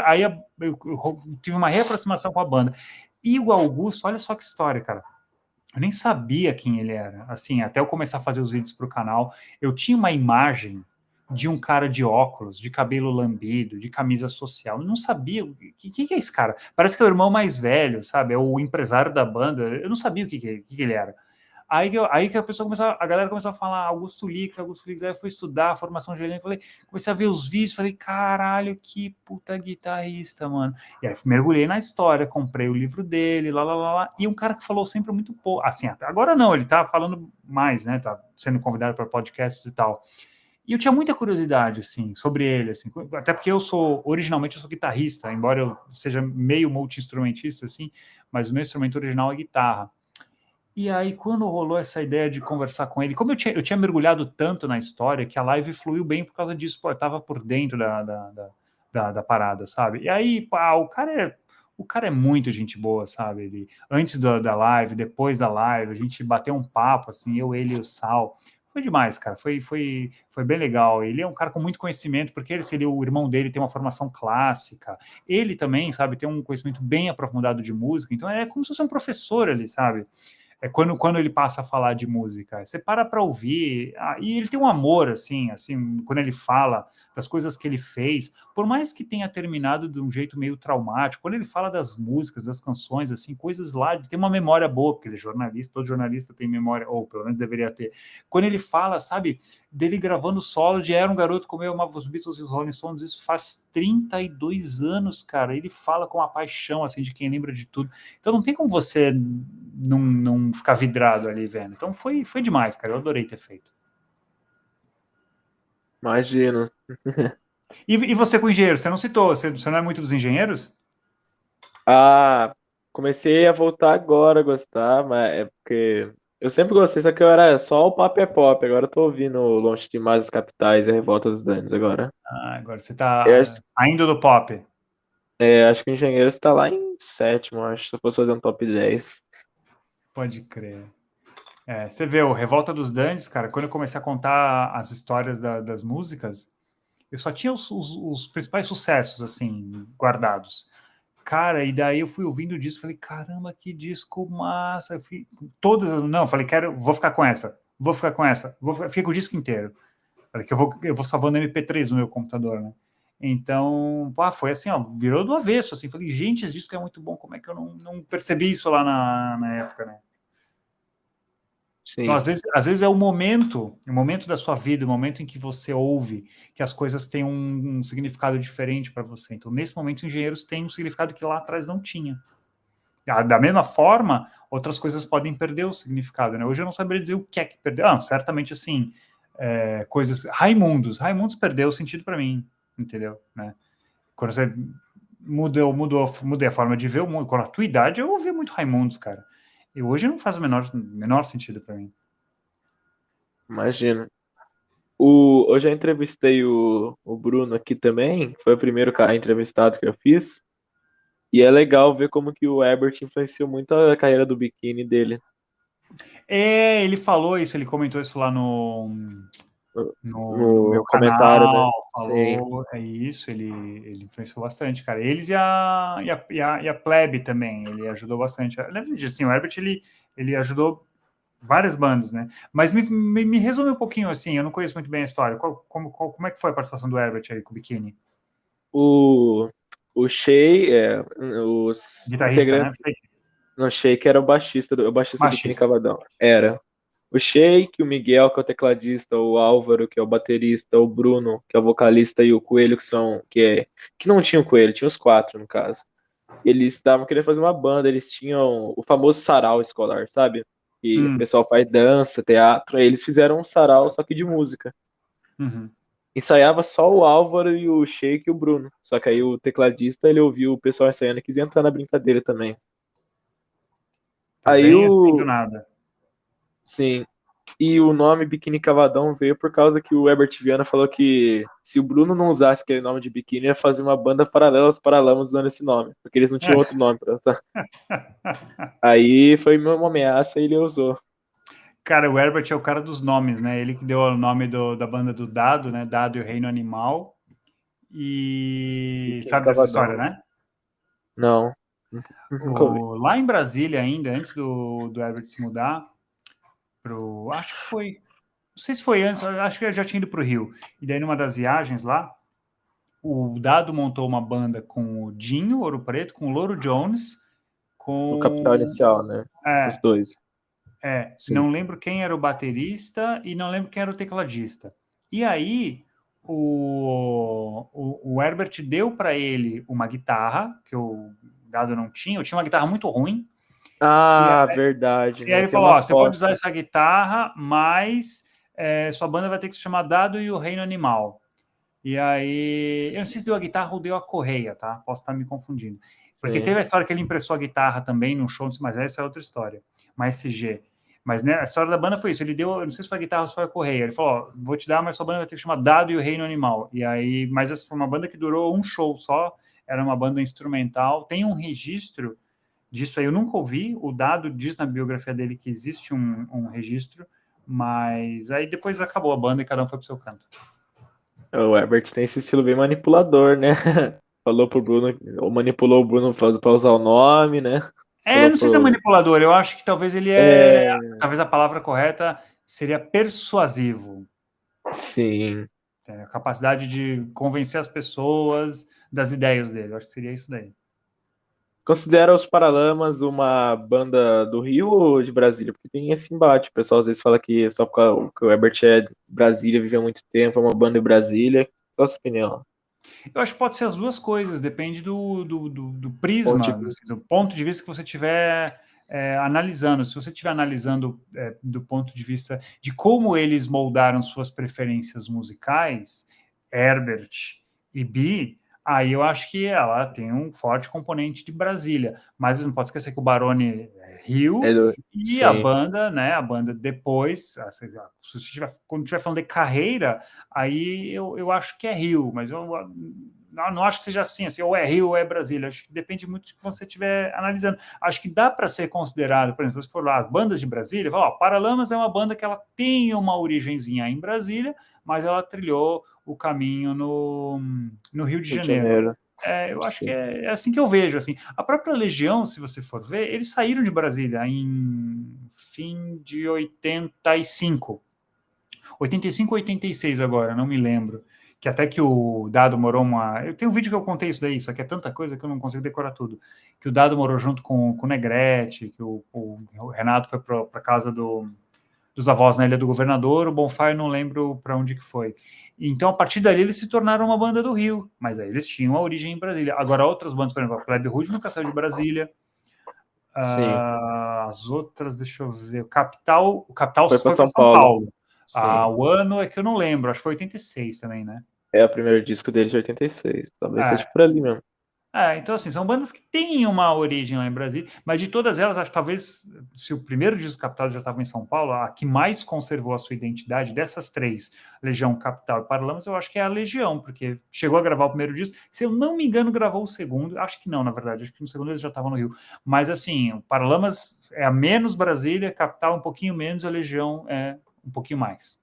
S1: eu tive uma reaproximação com a banda. E o Augusto, olha só que história, cara. Eu nem sabia quem ele era. Assim, até eu começar a fazer os vídeos para o canal, eu tinha uma imagem de um cara de óculos, de cabelo lambido, de camisa social. Eu não sabia o que é esse cara. Parece que é o irmão mais velho, sabe? É o empresário da banda. Eu não sabia o que ele era. Aí que a galera começou a falar Augusto Lix, aí eu fui estudar a formação de elenco, comecei a ver os vídeos, falei, caralho, que puta guitarrista, mano. E aí mergulhei na história, comprei o livro dele, lá, e um cara que falou sempre muito pouco, assim, agora não, ele tá falando mais, né, tá sendo convidado para podcasts e tal. E eu tinha muita curiosidade, assim, sobre ele, assim, até porque originalmente eu sou guitarrista, embora eu seja meio multi-instrumentista, assim, mas o meu instrumento original é guitarra. E aí, quando rolou essa ideia de conversar com ele, como eu tinha mergulhado tanto na história que a live fluiu bem por causa disso, pô, eu tava por dentro da parada, sabe? E aí, pá, o cara é muito gente boa, sabe? Ele, antes da live, depois da live, a gente bateu um papo, assim, eu, ele e o Sal. Foi demais, cara. Foi bem legal. Ele é um cara com muito conhecimento, porque ele seria o irmão dele, tem uma formação clássica. Ele também, sabe, tem um conhecimento bem aprofundado de música. Então é como se fosse um professor ali, sabe? É quando ele passa a falar de música, você para ouvir, e ele tem um amor, assim, quando ele fala das coisas que ele fez, por mais que tenha terminado de um jeito meio traumático, quando ele fala das músicas, das canções, assim, coisas lá, ele tem uma memória boa, porque ele é jornalista, todo jornalista tem memória, ou pelo menos deveria ter. Quando ele fala, sabe, dele gravando solo de Era um Garoto Como Eu Amava os Beatles e os Rolling Stones, isso faz 32 anos, cara, ele fala com a paixão, assim, de quem lembra de tudo. Então não tem como você não ficar vidrado ali vendo. Então foi demais, cara. Eu adorei ter feito.
S2: Imagino.
S1: E você com engenheiro, você não citou, você não é muito dos engenheiros?
S2: Ah, comecei a voltar agora a gostar, mas é porque eu sempre gostei, só que eu era só o Pop é Pop. Agora eu tô ouvindo Longe Demais das Capitais e a Revolta dos Danos agora.
S1: Agora você
S2: Eu
S1: tá
S2: acho,
S1: saindo do pop.
S2: acho que o Engenheiro está lá em sétimo, acho, se eu fosse fazer um top 10.
S1: Pode crer. Você vê, o Revolta dos Dantes, cara, quando eu comecei a contar as histórias das músicas, eu só tinha os principais sucessos, assim, guardados. Cara, e daí eu fui ouvindo o disco, falei, caramba, que disco massa. Não, falei, vou ficar com essa, vou ficar com essa, fiquei com o disco inteiro. Falei que eu vou salvando MP3 no meu computador, né? Então, pá, foi assim, ó, virou do avesso, assim, falei, gente, esse disco é muito bom, como é que eu não percebi isso lá na época, né? Então,
S2: Sim,
S1: às vezes é o momento da sua vida, o momento em que você ouve que as coisas têm um significado diferente para você. Então, nesse momento, os engenheiros têm um significado que lá atrás não tinha. Da mesma forma, outras coisas podem perder o significado, né? Hoje eu não saberia dizer o que é que perdeu. Certamente, assim, coisas... Raimundos perdeu o sentido para mim, entendeu? Né? Quando você mudei a forma de ver o mundo. Com a tua idade, eu ouvia muito Raimundos, cara. E hoje não faz o menor sentido para mim.
S2: imagino. Eu já entrevistei o Bruno aqui também, foi o primeiro cara entrevistado que eu fiz. E é legal ver como que o Herbert influenciou muito a carreira do biquíni dele.
S1: Ele falou isso, ele comentou isso lá no meu
S2: No comentário, né?
S1: canal,
S2: Sim,
S1: falou, é isso, ele influenciou bastante, cara. Eles e a Plebe também, ele ajudou bastante. Lembra disso, assim, o Herbert, ele ajudou várias bandas, né? Mas me resume um pouquinho, assim, eu não conheço muito bem a história. Como é que foi a participação do Herbert aí com o Biquíni?
S2: o, o Shea, os
S1: Guitarrista, né?
S2: integrantes. No Shea, que era o baixista do Biquíni
S1: Machista.
S2: Cavadão. Era. O Sheik, o Miguel, que é o tecladista, o Álvaro, que é o baterista, o Bruno, que é o vocalista, e o Coelho, que não tinha o Coelho, tinha os quatro, no caso. eles estavam querendo fazer uma banda, eles tinham o famoso sarau escolar, sabe? Que o
S1: Hum,
S2: pessoal faz dança, teatro, aí eles fizeram um sarau só que de música.
S1: uhum.
S2: Ensaiava só o Álvaro e o Sheik e o Bruno. Só que aí o tecladista, ele ouviu o pessoal ensaiando e quis entrar na brincadeira também.
S1: Foi
S2: Aí
S1: bem assim do
S2: o.
S1: nada.
S2: Sim. E o nome Biquíni Cavadão veio por causa que o Herbert Viana falou que se o Bruno não usasse aquele nome de biquíni, ia fazer uma banda paralela aos Paralamas usando esse nome. Porque eles não tinham outro nome pra usar. Aí foi uma ameaça e ele usou.
S1: Cara, o Herbert é o cara dos nomes, né? Ele que deu o nome da banda do Dado, né? Dado e o Reino Animal. E
S2: Biquíni
S1: sabe dessa história,
S2: Cavadão.
S1: né?
S2: Não. Nunca ouvi.
S1: Lá em Brasília ainda, antes do Herbert se mudar pro... Acho que foi... Não sei se foi antes, acho que ele já tinha ido pro Rio. E daí, numa das viagens lá, o Dado montou uma banda com o Dinho, Ouro Preto, com o Louro Jones,
S2: No Capital
S1: com...
S2: Inicial, né? Os
S1: É,
S2: dois. Sim.
S1: não lembro quem era o baterista e não lembro quem era o tecladista. E aí, o Herbert deu para ele uma guitarra, que o Dado não tinha, eu tinha uma guitarra muito ruim, e,
S2: Ah, verdade,
S1: e aí
S2: né?
S1: ele
S2: Tem
S1: falou,
S2: uma
S1: ó, você pode
S2: foto.
S1: usar essa guitarra, mas sua banda vai ter que se chamar Dado e o Reino Animal. E aí, eu não sei se deu a guitarra ou deu a correia, tá? Posso estar me confundindo. Porque
S2: Sim.
S1: teve a história que ele emprestou a guitarra também num show, mas essa é outra história. Mais CG. Mas né, a história da banda foi isso. Ele deu, eu não sei se foi a guitarra ou se foi a correia. Ele falou: ó, vou te dar, mas sua banda vai ter que chamar Dado e o Reino Animal. E aí, mas essa foi uma banda que durou um show só. Era uma banda instrumental. Tem um registro disso aí. Eu nunca ouvi. O Dado diz na biografia dele que existe um registro. Mas aí depois acabou a banda e cada um foi pro seu canto.
S2: O Herbert tem esse estilo bem manipulador, né? Falou pro Bruno, ou manipulou o Bruno pra usar o nome, né? Falou
S1: Não sei se é
S2: pro.
S1: manipulador, eu acho que talvez ele é.
S2: É,
S1: Talvez a palavra correta seria persuasivo.
S2: sim.
S1: A capacidade de convencer as pessoas das ideias dele. Eu acho que seria isso daí.
S2: Considera os Paralamas uma banda do Rio ou de Brasília? Porque tem esse embate. O pessoal às vezes fala que só porque o Herbert é de Brasília, viveu muito tempo, é uma banda de Brasília. Qual a sua opinião?
S1: Eu acho que pode ser as duas coisas, depende do
S2: Ponte
S1: prisma,
S2: de
S1: assim,
S2: vista.
S1: do ponto de vista que você estiver analisando. Se você estiver analisando do ponto de vista de como eles moldaram suas preferências musicais, Herbert e Bi, aí eu acho que ela tem um forte componente de Brasília. Mas não pode esquecer que o Barone é Rio
S2: É do...
S1: e a
S2: Sim.
S1: banda, né? A banda depois, quando estiver falando de carreira, aí eu acho que é Rio, mas eu não acho que seja assim, ou é Rio ou é Brasília. Acho que depende muito do que você estiver analisando. Acho que dá para ser considerado, por exemplo, se for lá as bandas de Brasília, fala, ó, Paralamas é uma banda que ela tem uma origenzinha em Brasília, mas ela trilhou o caminho no Rio de
S2: Rio de
S1: Janeiro.
S2: Janeiro.
S1: Eu acho que
S2: Sim.
S1: é assim que eu vejo. Assim. A própria Legião, se você for ver, eles saíram de Brasília em fim de 85. 85 ou 86 agora, não me lembro. Que até que o Dado morou uma. Eu tenho um vídeo que eu contei isso daí, só que é tanta coisa que eu não consigo decorar tudo. Que o Dado morou junto com o Negrete, que o Renato foi para casa dos avós na Ilha do Governador, o Bonfire não lembro para onde que foi. Então, a partir dali, eles se tornaram uma banda do Rio, mas aí eles tinham a origem em Brasília. Agora, outras bandas, por exemplo, a Plebe Rude nunca saiu de Brasília.
S2: Sim.
S1: As outras, deixa eu ver, o Capital
S2: Foi para
S1: foi para
S2: São
S1: São
S2: Paulo.
S1: Paulo.
S2: Sim.
S1: O ano é que eu não lembro, acho que foi 86 também, né?
S2: É o primeiro disco dele de 86. Talvez seja
S1: É,
S2: por ali mesmo.
S1: então, assim, são bandas que têm uma origem lá em Brasília, mas de todas elas, acho que talvez, se o primeiro disco Capital já estava em São Paulo, a que mais conservou a sua identidade dessas três, Legião, Capital e Paralamas, eu acho que é a Legião, porque chegou a gravar o primeiro disco, se eu não me engano, gravou o segundo, acho que não, na verdade, acho que no segundo eles já estavam no Rio, mas assim, o Paralamas é a menos Brasília, Capital um pouquinho menos, a Legião é um pouquinho mais.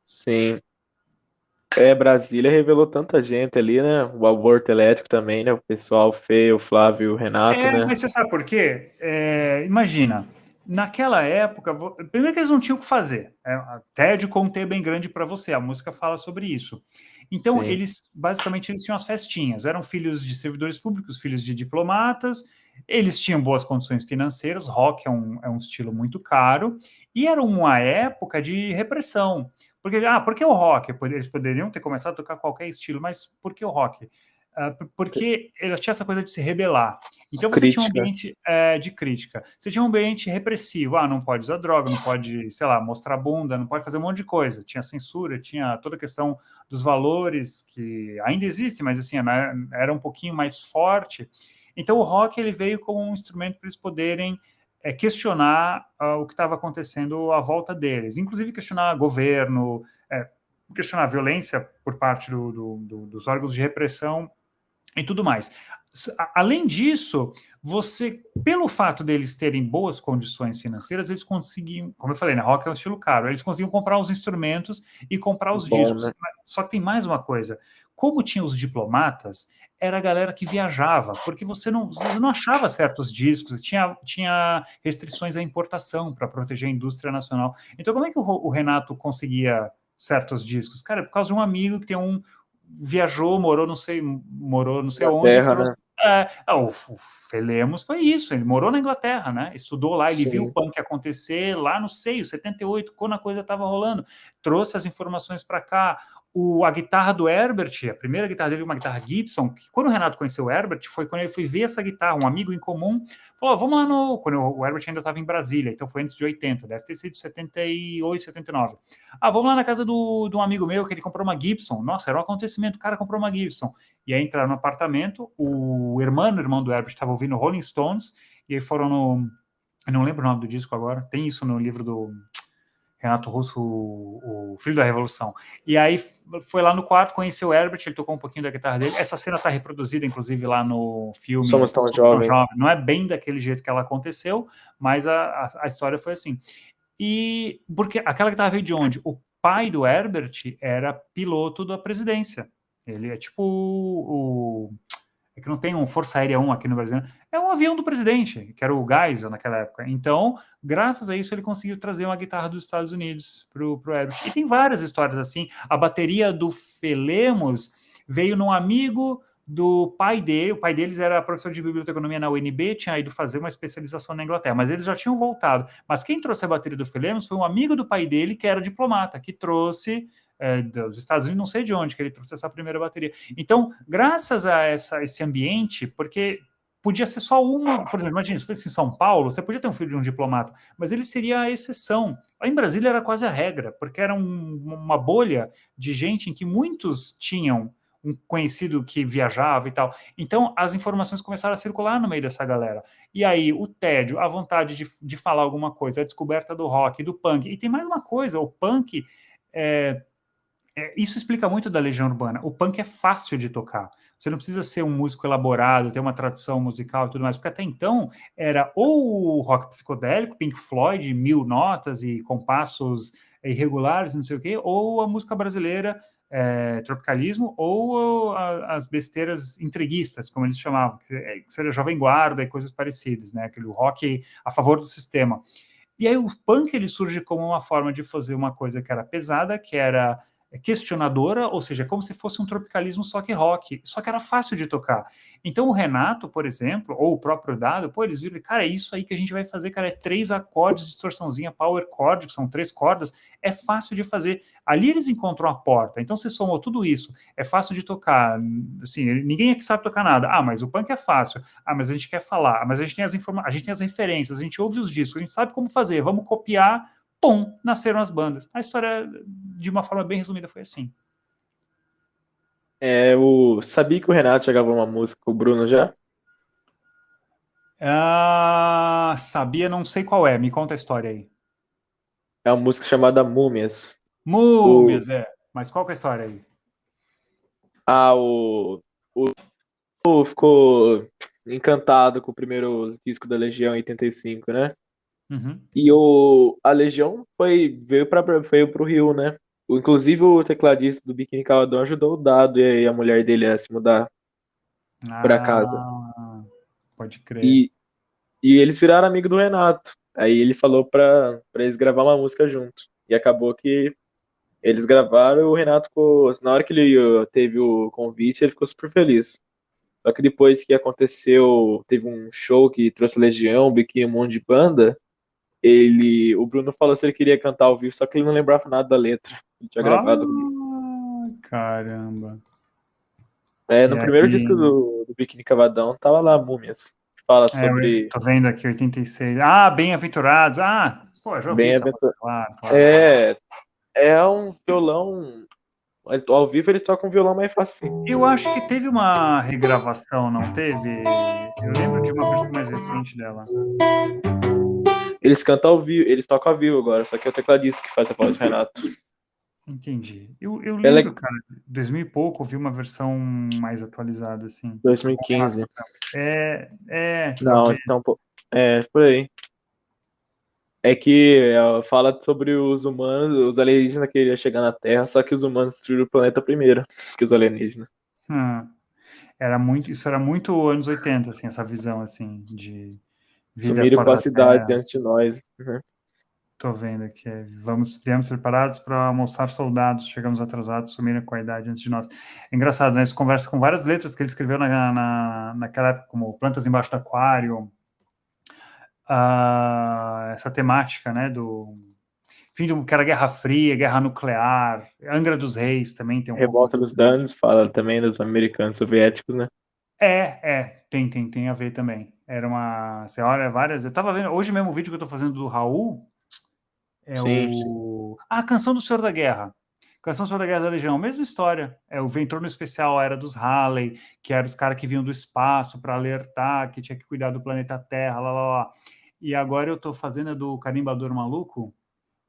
S2: Sim. É, Brasília revelou tanta gente ali, né? O aborto elétrico também, né? O pessoal feio, o Flávio, o Renato, né?
S1: Mas você sabe por quê? Imagina, naquela época, primeiro que eles não tinham o que fazer. A TED conter é bem grande para você, a música fala sobre isso. Então,
S2: Sim.
S1: eles, basicamente, eles tinham as festinhas. Eram filhos de servidores públicos, filhos de diplomatas, eles tinham boas condições financeiras, rock é um estilo muito caro, e era uma época de repressão. Por que o rock? Eles poderiam ter começado a tocar qualquer estilo, mas por que o rock? porque ela tinha essa coisa de se rebelar. Então você tinha um
S2: Crítica.
S1: ambiente de crítica. Você tinha um ambiente repressivo. Não pode usar droga, não pode, sei lá, mostrar bunda, não pode fazer um monte de coisa. Tinha censura, tinha toda a questão dos valores, que ainda existe, mas assim, era um pouquinho mais forte. Então o rock ele veio como um instrumento para eles poderem questionar o que estava acontecendo à volta deles, inclusive questionar governo, questionar a violência por parte dos órgãos de repressão e tudo mais. Além disso, pelo fato deles terem boas condições financeiras, eles conseguiam, como eu falei, né, rock é um estilo caro, eles conseguiam comprar os instrumentos e comprar os
S2: Bom,
S1: discos.
S2: né?
S1: Só que tem mais uma coisa, como tinha os diplomatas, era a galera que viajava, porque você não achava certos discos, tinha restrições à importação para proteger a indústria nacional. Então, como é que o Renato conseguia certos discos? Cara, por causa de um amigo que viajou, morou não sei onde, e
S2: Inglaterra,
S1: trouxe.
S2: né?
S1: O Felemos foi isso, ele morou na Inglaterra, né? Estudou lá, ele viu o
S2: Sim.
S1: punk acontecer lá no seio, 78, quando a coisa estava rolando, trouxe as informações para cá. A guitarra do Herbert, a primeira guitarra dele, uma guitarra Gibson, que quando o Renato conheceu o Herbert, foi quando ele foi ver essa guitarra, um amigo em comum, falou, vamos lá quando o Herbert ainda estava em Brasília, então foi antes de 80, deve ter sido 78, 79. Vamos lá na casa de um amigo meu que ele comprou uma Gibson. Nossa, era um acontecimento, o cara comprou uma Gibson. E aí entraram no apartamento, o irmão do Herbert, estava ouvindo Rolling Stones, e aí foram no. Eu não lembro o nome do disco agora, tem isso no livro do Renato Russo, o Filho da Revolução. E aí foi lá no quarto, conheceu o Herbert, ele tocou um pouquinho da guitarra dele. Essa cena está reproduzida, inclusive, lá no filme
S2: Somos tão
S1: Somos Tão
S2: jovens.
S1: Jovens. Não é bem daquele jeito que ela aconteceu, mas a história foi assim. E porque aquela guitarra veio de onde? O pai do Herbert era piloto da presidência. Ele é tipo é que não tem um Força Aérea 1 aqui no Brasil, né? É um avião do presidente, que era o Geisel naquela época. Então, graças a isso, ele conseguiu trazer uma guitarra dos Estados Unidos pro Herbert. E tem várias histórias assim. A bateria do Felemos veio num amigo do pai dele. O pai deles era professor de biblioteconomia na UNB, tinha ido fazer uma especialização na Inglaterra, mas eles já tinham voltado. Mas quem trouxe a bateria do Felemos foi um amigo do pai dele, que era diplomata, que trouxe dos Estados Unidos, não sei de onde que ele trouxe essa primeira bateria. Então, graças a esse ambiente, porque podia ser só uma, por exemplo, imagina, se fosse em São Paulo, você podia ter um filho de um diplomata, mas ele seria a exceção. Lá em Brasília era quase a regra, porque era uma bolha de gente em que muitos tinham um conhecido que viajava e tal. Então, as informações começaram a circular no meio dessa galera. E aí, o tédio, a vontade de falar alguma coisa, a descoberta do rock, do punk. E tem mais uma coisa, o punk isso explica muito da Legião Urbana. O punk é fácil de tocar. Você não precisa ser um músico elaborado, ter uma tradição musical e tudo mais, porque até então era ou o rock psicodélico, Pink Floyd, 1000 notas e compassos irregulares, não sei o quê, ou a música brasileira, tropicalismo, ou as besteiras entreguistas, como eles chamavam, que seria Jovem Guarda e coisas parecidas, né? Aquele rock a favor do sistema. E aí o punk ele surge como uma forma de fazer uma coisa que era pesada, que era questionadora, ou seja, como se fosse um tropicalismo só que rock, só que era fácil de tocar. Então o Renato, por exemplo, ou o próprio Dado, eles viram, cara, é isso aí que a gente vai fazer, cara, é 3 acordes de distorçãozinha, power chord, que são 3 cordas, é fácil de fazer. Ali eles encontram a porta, então você somou tudo isso, é fácil de tocar, assim, ninguém aqui sabe tocar nada, mas o punk é fácil, mas a gente quer falar, mas a gente tem a gente tem as referências, a gente ouve os discos, a gente sabe como fazer, vamos copiar, pum, nasceram as bandas. A história, de uma forma bem resumida, foi assim.
S2: Sabia que o Renato já gravou uma música com o Bruno já?
S1: Sabia, não sei qual é. Me conta a história aí.
S2: É uma música chamada Múmias. O,
S1: Múmias, é. Mas qual que é a história aí?
S2: ah, o ficou encantado com o primeiro disco da Legião em 85, né?
S1: Uhum.
S2: E a Legião veio pro Rio, né? Inclusive o tecladista do Biquíni Cavadão ajudou o Dado e a mulher dele a se mudar pra casa.
S1: Ah, pode crer.
S2: E, e eles viraram amigo do Renato. Aí ele falou pra eles gravar uma música junto. E acabou que eles gravaram e o Renato ficou. Na hora que ele teve o convite, ele ficou super feliz. Só que depois que aconteceu, teve um show que trouxe Legião, Biquíni, um monte de banda. O Bruno falou se ele queria cantar ao vivo, só que ele não lembrava nada da letra. Ele tinha
S1: Ah,
S2: gravado.
S1: caramba.
S2: No
S1: E
S2: primeiro disco
S1: aí,
S2: do Biquíni Cavadão tava lá, Múmias, que fala
S1: eu
S2: sobre
S1: tô vendo aqui 86. Ah, Bem-aventurados. Ah, pô, já ouvi
S2: bem
S1: essa música.
S2: aventura.
S1: Claro, claro, claro.
S2: É um violão. Ao vivo eles tocam um violão mais facinho.
S1: Eu acho que teve uma regravação, não teve? Eu lembro de uma versão mais recente dela.
S2: Eles cantam ao vivo, eles tocam ao vivo agora, só que é o tecladista que faz a voz, Renato.
S1: Entendi. Eu
S2: Ela é
S1: lembro, cara, 2000 e pouco, eu vi uma versão mais atualizada, assim. Com o
S2: 2015.
S1: Marcel.
S2: Não,
S1: talvez.
S2: então, por aí. É que fala sobre os humanos, os alienígenas que iriam chegar na Terra, só que os humanos destruíram o planeta primeiro que os alienígenas.
S1: Hum, isso era muito anos 80, assim, essa visão, assim, de vida
S2: Sumiram
S1: fora
S2: com a
S1: da
S2: cidade
S1: Terra.
S2: antes de nós. Uhum.
S1: Tô vendo aqui. Viemos preparados para almoçar soldados, chegamos atrasados, sumiram com a idade antes de nós. É engraçado, né? Isso conversa com várias letras que ele escreveu naquela época, como Plantas Embaixo do Aquário, essa temática, né, do fim do que era Guerra Fria, Guerra Nuclear, Angra dos Reis também tem um pouco
S2: Revolta
S1: dessa
S2: dos
S1: temática.
S2: Danos, fala também dos americanos soviéticos, né?
S1: Tem a ver também. Era uma, você olha várias, eu tava vendo, hoje mesmo o vídeo que eu tô fazendo do Raul, é
S2: Sim, sim.
S1: a Canção do Senhor da Guerra. Canção do Senhor da Guerra da Legião, mesma história. Entrou no especial a Era dos Halley, que eram os caras que vinham do espaço para alertar, que tinha que cuidar do planeta Terra, lá, lá, lá. E agora eu tô fazendo a do Carimbador Maluco,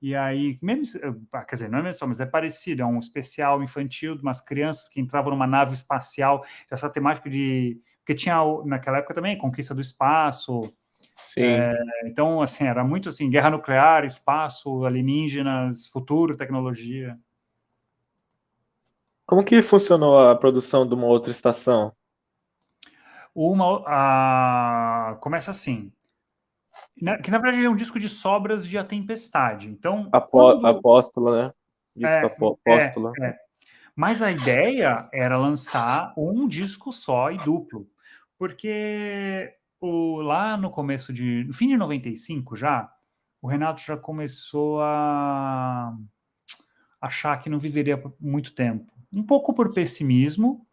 S1: e aí, mesmo, quer dizer, não é mesmo só, mas é parecido, é um especial infantil de umas crianças que entravam numa nave espacial, essa temática de... Porque tinha, naquela época também, conquista do espaço,
S2: Sim.
S1: então, assim, era muito assim, guerra nuclear, espaço, alienígenas, futuro, tecnologia.
S2: Como que funcionou a produção de uma outra estação?
S1: Começa assim, que na verdade é um disco de sobras de A Tempestade. Então,
S2: Apóstola, né? Disco
S1: É,
S2: Apóstola.
S1: é. Mas a ideia era lançar um disco só e duplo, porque lá no fim de 95 já, o Renato já começou a achar que não viveria por muito tempo. Um pouco por pessimismo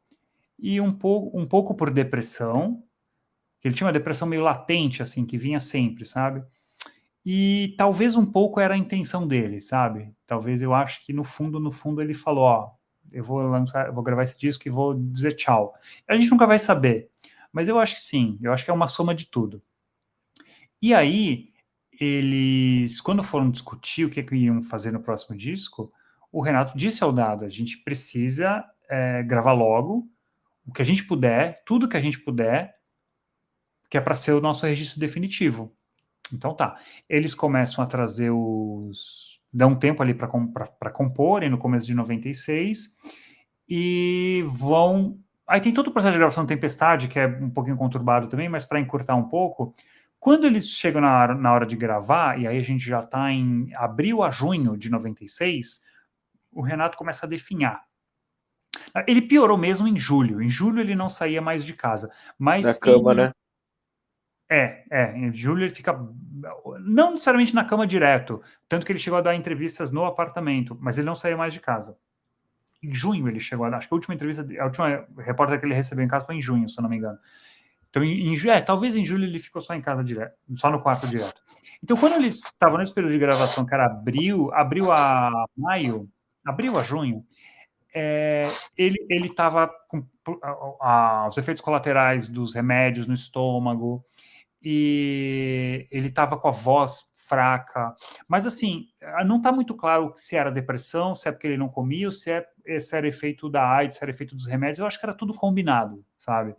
S1: e um pouco por depressão, que ele tinha uma depressão meio latente, assim, que vinha sempre, sabe? E talvez um pouco era a intenção dele, sabe? Talvez eu acho que no fundo ele falou, ó, eu vou gravar esse disco e vou dizer tchau. A gente nunca vai saber, mas eu acho que sim, eu acho que é uma soma de tudo. E aí, quando foram discutir o que iam fazer no próximo disco, o Renato disse ao Dado, a gente precisa gravar logo, o que a gente puder, tudo que a gente puder, que é para ser o nosso registro definitivo. Então tá. Eles começam a trazer dão um tempo ali para comporem no começo de 96 e vão. Aí tem todo o processo de gravação de Tempestade, que é um pouquinho conturbado também, mas para encurtar um pouco, quando eles chegam na hora de gravar, e aí a gente já está em abril a junho de 96, o Renato começa a definhar. Ele piorou mesmo em julho. Em julho ele não saía mais de casa.
S2: Da
S1: Mas
S2: cama, né?
S1: em julho ele fica não necessariamente na cama direto, tanto que ele chegou a dar entrevistas no apartamento, mas ele não saía mais de casa. Em junho ele chegou a dar, acho que a última repórter que ele recebeu em casa foi em junho, se eu não me engano. Então, talvez em julho ele ficou só em casa direto, só no quarto direto. Então, quando eles estavam nesse período de gravação, que era abril a maio, abril a junho, ele estava com os efeitos colaterais dos remédios no estômago, e ele estava com a voz fraca. Mas, assim, não está muito claro se era depressão, se é porque ele não comia, ou se era efeito da AIDS, se era efeito dos remédios. Eu acho que era tudo combinado, sabe?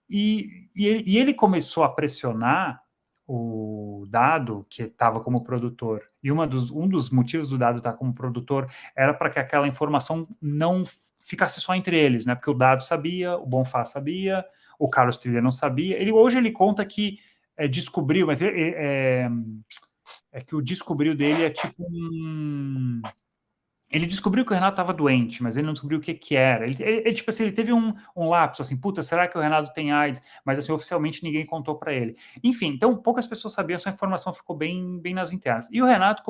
S1: E ele começou a pressionar o Dado, que estava como produtor, e um dos motivos do Dado estar como produtor era para que aquela informação não ficasse só entre eles, né? Porque o Dado sabia, o Bonfá sabia, o Carlos Trilha não sabia. Hoje ele conta que descobriu, mas é que o descobriu dele é tipo ele descobriu que o Renato estava doente, mas ele não descobriu o que era. Tipo assim, ele teve um lapso, assim, puta, será que o Renato tem AIDS? Mas, assim, oficialmente ninguém contou para ele. Enfim, então poucas pessoas sabiam, essa informação ficou bem, bem nas internas. E o Renato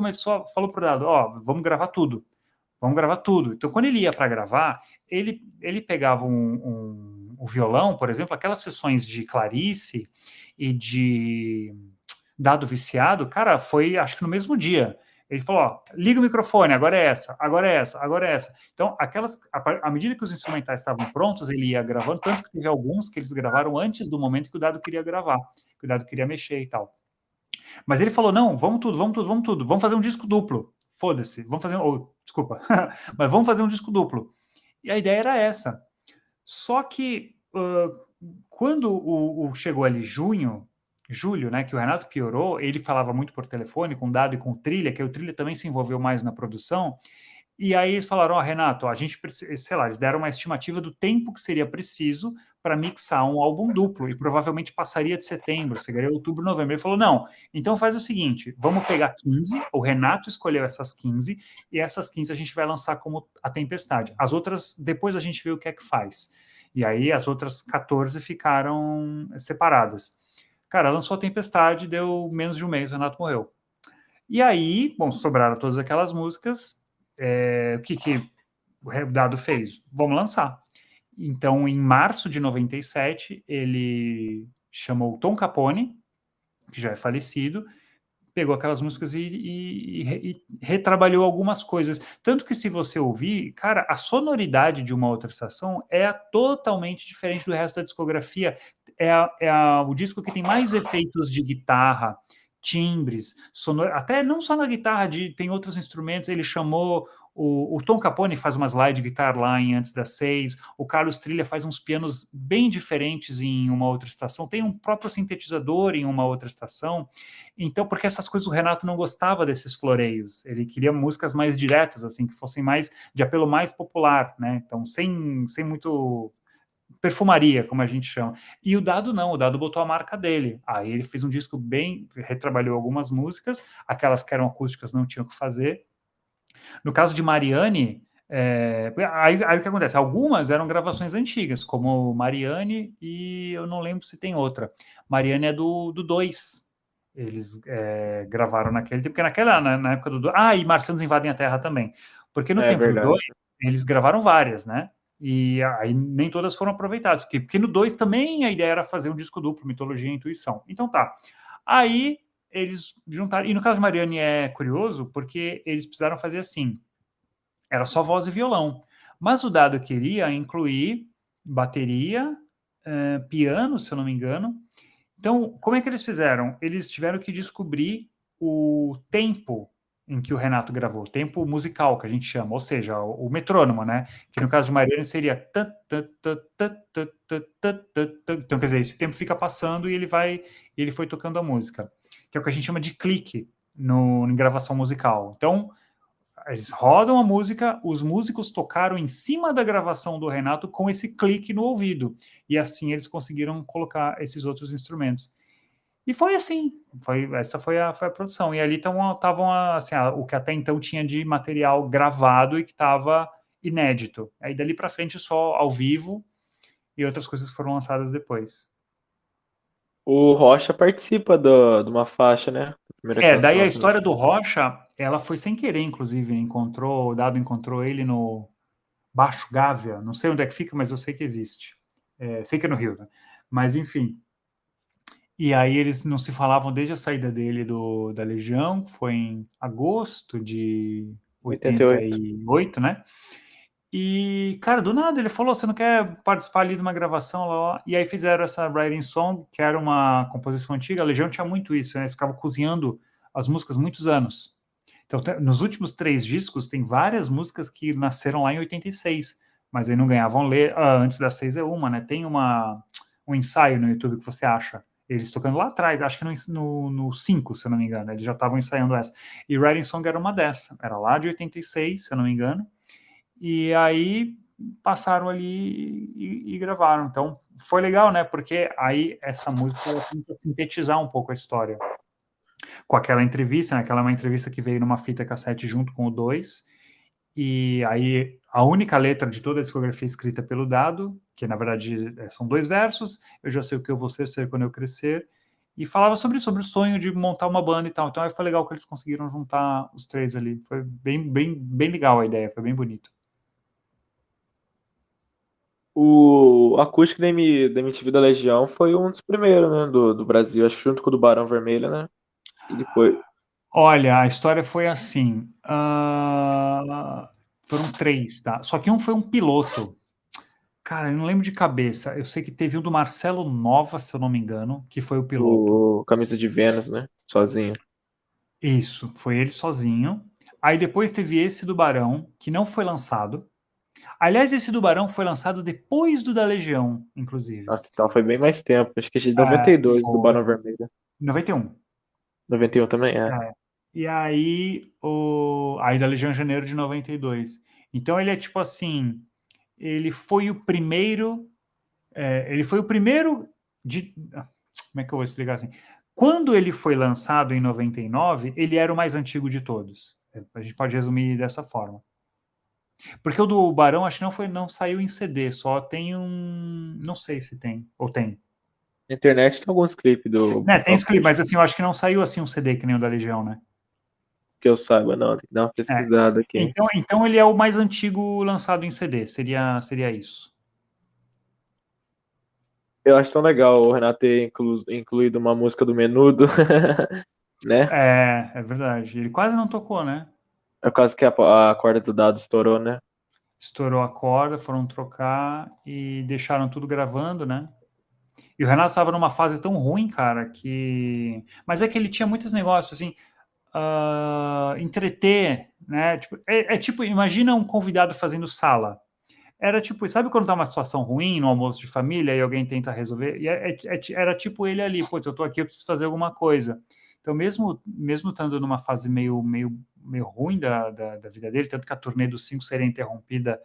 S1: falou pro Dado, ó, vamos gravar tudo. vamos gravar tudo. Então, quando ele ia para gravar, ele pegava o violão, por exemplo, aquelas sessões de Clarice e de Dado Viciado, cara, foi acho que no mesmo dia. Ele falou, ó, liga o microfone, agora é essa, agora é essa, agora é essa. Então, à medida que os instrumentais estavam prontos, ele ia gravando, tanto que teve alguns que eles gravaram antes do momento que o Dado queria gravar, que o Dado queria mexer e tal. Mas ele falou, não, vamos tudo, vamos tudo, vamos tudo, vamos fazer um disco duplo. Foda-se, vamos fazer, desculpa, mas vamos fazer um disco duplo. E a ideia era essa. Só que quando chegou ali julho, né, que o Renato piorou, ele falava muito por telefone com o Dado e com o Trilha, que o Trilha também se envolveu mais na produção, e aí eles falaram, ó, Renato, a gente precisa, sei lá, eles deram uma estimativa do tempo que seria preciso para mixar um álbum duplo, e provavelmente passaria de setembro, chegaria outubro, novembro. Ele falou, não, então faz o seguinte, vamos pegar 15, o Renato escolheu essas 15, e essas 15 a gente vai lançar como A Tempestade. As outras, depois a gente vê o que é que faz. E aí as outras 14 ficaram separadas. Cara, lançou A Tempestade, deu menos de um mês, o Renato morreu. E aí, bom, sobraram todas aquelas músicas, o que o Dado fez? Vamos lançar. Então, em março de 97, ele chamou o Tom Capone, que já é falecido, pegou aquelas músicas e retrabalhou algumas coisas. Tanto que, se você ouvir, cara, a sonoridade de Uma Outra Estação é totalmente diferente do resto da discografia. O disco que tem mais efeitos de guitarra, timbres, até não só na guitarra, tem outros instrumentos. Ele chamou o Tom Capone, faz uma slide guitar line antes das 6, o Carlos Trilha faz uns pianos bem diferentes em Uma Outra Estação, tem um próprio sintetizador em Uma Outra Estação. Então, porque essas coisas o Renato não gostava desses floreios, ele queria músicas mais diretas, assim, que fossem mais de apelo mais popular, né? Então, sem muito perfumaria, como a gente chama. E o Dado não, o Dado botou a marca dele. Aí ele fez um disco bem, retrabalhou algumas músicas, aquelas que eram acústicas não tinham o que fazer. No caso de Mariane, aí o que acontece? Algumas eram gravações antigas, como Mariane, e eu não lembro se tem outra. Mariane é do 2. Eles gravaram naquele tempo, porque na época do 2. Ah, e Marcianos Invadem a Terra também. Porque no tempo do 2, eles gravaram várias, né? E aí nem todas foram aproveitadas. Porque no 2 também a ideia era fazer um disco duplo, Mitologia e Intuição. Então tá. Aí eles juntaram. E no caso de Mariane é curioso, porque eles precisaram fazer assim. Era só voz e violão. Mas o Dado queria incluir bateria, piano, se eu não me engano. Então, como é que eles fizeram? Eles tiveram que descobrir o tempo em que o Renato gravou, tempo musical, que a gente chama, ou seja, o metrônomo, né? Que no caso de Mariana seria... Então, quer dizer, esse tempo fica passando e ele foi tocando a música, que é o que a gente chama de clique em gravação musical. Então, eles rodam a música, os músicos tocaram em cima da gravação do Renato com esse clique no ouvido. E assim eles conseguiram colocar esses outros instrumentos. E foi assim, essa foi a produção. E ali estavam assim, o que até então tinha de material gravado e que estava inédito. Aí dali para frente só ao vivo e outras coisas foram lançadas depois.
S2: O Rocha participa de uma faixa, né?
S1: Daí a história do Rocha, ela foi sem querer, inclusive, o Dado encontrou ele no Baixo Gávea, não sei onde é que fica, mas eu sei que existe. Sei que é no Rio, né? Mas, enfim. E aí eles não se falavam desde a saída dele da Legião, que foi em agosto de 88, né? E, cara, do nada ele falou, você não quer participar ali de uma gravação lá? E aí fizeram essa Writing Song, que era uma composição antiga. A Legião tinha muito isso, né? Eles ficavam cozinhando as músicas muitos anos. Então, nos últimos 3 discos, tem várias músicas que nasceram lá em 86, mas aí não ganhavam antes das 6 é uma, né? Tem um ensaio no YouTube que você acha. Eles tocando lá atrás, acho que no 5, se eu não me engano. Eles já estavam ensaiando essa. E Writing Song era uma dessa. Era lá de 86, se eu não me engano. E aí passaram ali e gravaram. Então, foi legal, né? Porque aí essa música tenta sintetizar um pouco a história. Com aquela entrevista, né? Aquela é uma entrevista que veio numa fita cassete junto com o 2. E aí a única letra de toda a discografia escrita pelo Dado, que na verdade são 2 versos: eu já sei o que eu vou ser quando eu crescer. e falava sobre o sonho de montar uma banda e tal. Então aí foi legal que eles conseguiram juntar os três ali. Foi bem legal a ideia, foi bem bonito.
S2: O acústico da MTV da Legião foi um dos primeiros, né, do Brasil, acho que junto com o do Barão Vermelho, né? E depois.
S1: Olha, a história foi assim. Foram três, tá? Só que um foi um piloto. Cara, eu não lembro de cabeça. Eu sei que teve um do Marcelo Nova, se eu não me engano, que foi o piloto.
S2: O Camisa de Vênus, né? Sozinho.
S1: Isso, foi ele sozinho. Aí depois teve esse do Barão, que não foi lançado. Aliás, esse do Barão foi lançado depois do da Legião, inclusive.
S2: Nossa, então foi bem mais tempo. Acho que é de
S1: É,
S2: 92 do
S1: foi.
S2: Barão Vermelho.
S1: 91.
S2: 91 também é.
S1: É. E aí, aí da Legião em janeiro de 92. Então ele é tipo assim, ele foi o primeiro, ele foi o primeiro de, como é que eu vou explicar assim? Quando ele foi lançado em 99, ele era o mais antigo de todos. A gente pode resumir dessa forma. Porque o do Barão acho que não saiu em CD, só tem um, não sei se tem, ou tem.
S2: Na internet tem alguns clipes
S1: Né,
S2: do
S1: tem esse clipe,
S2: acústico,
S1: mas assim, eu acho que não saiu assim um CD que nem o da Legião, né?
S2: que eu saiba, não. Tem que dar uma
S1: É.
S2: pesquisada aqui.
S1: Então ele é o mais antigo lançado em CD, seria isso.
S2: Eu acho tão legal o Renato ter incluído uma música do Menudo, né?
S1: É verdade. Ele quase não tocou, né?
S2: É por causa que a corda do dado estourou, né?
S1: Estourou a corda, foram trocar e deixaram tudo gravando, né? E o Renato estava numa fase tão ruim, cara, que. Mas é que ele tinha muitos negócios, assim, entreter, né? Tipo, tipo, imagina um convidado fazendo sala. Era tipo, sabe quando tá uma situação ruim no almoço de família e alguém tenta resolver? E era tipo ele ali, pô, eu tô aqui, eu preciso fazer alguma coisa. Então, mesmo estando numa fase meio ruim da vida dele, tanto que a turnê dos Cinco seria interrompida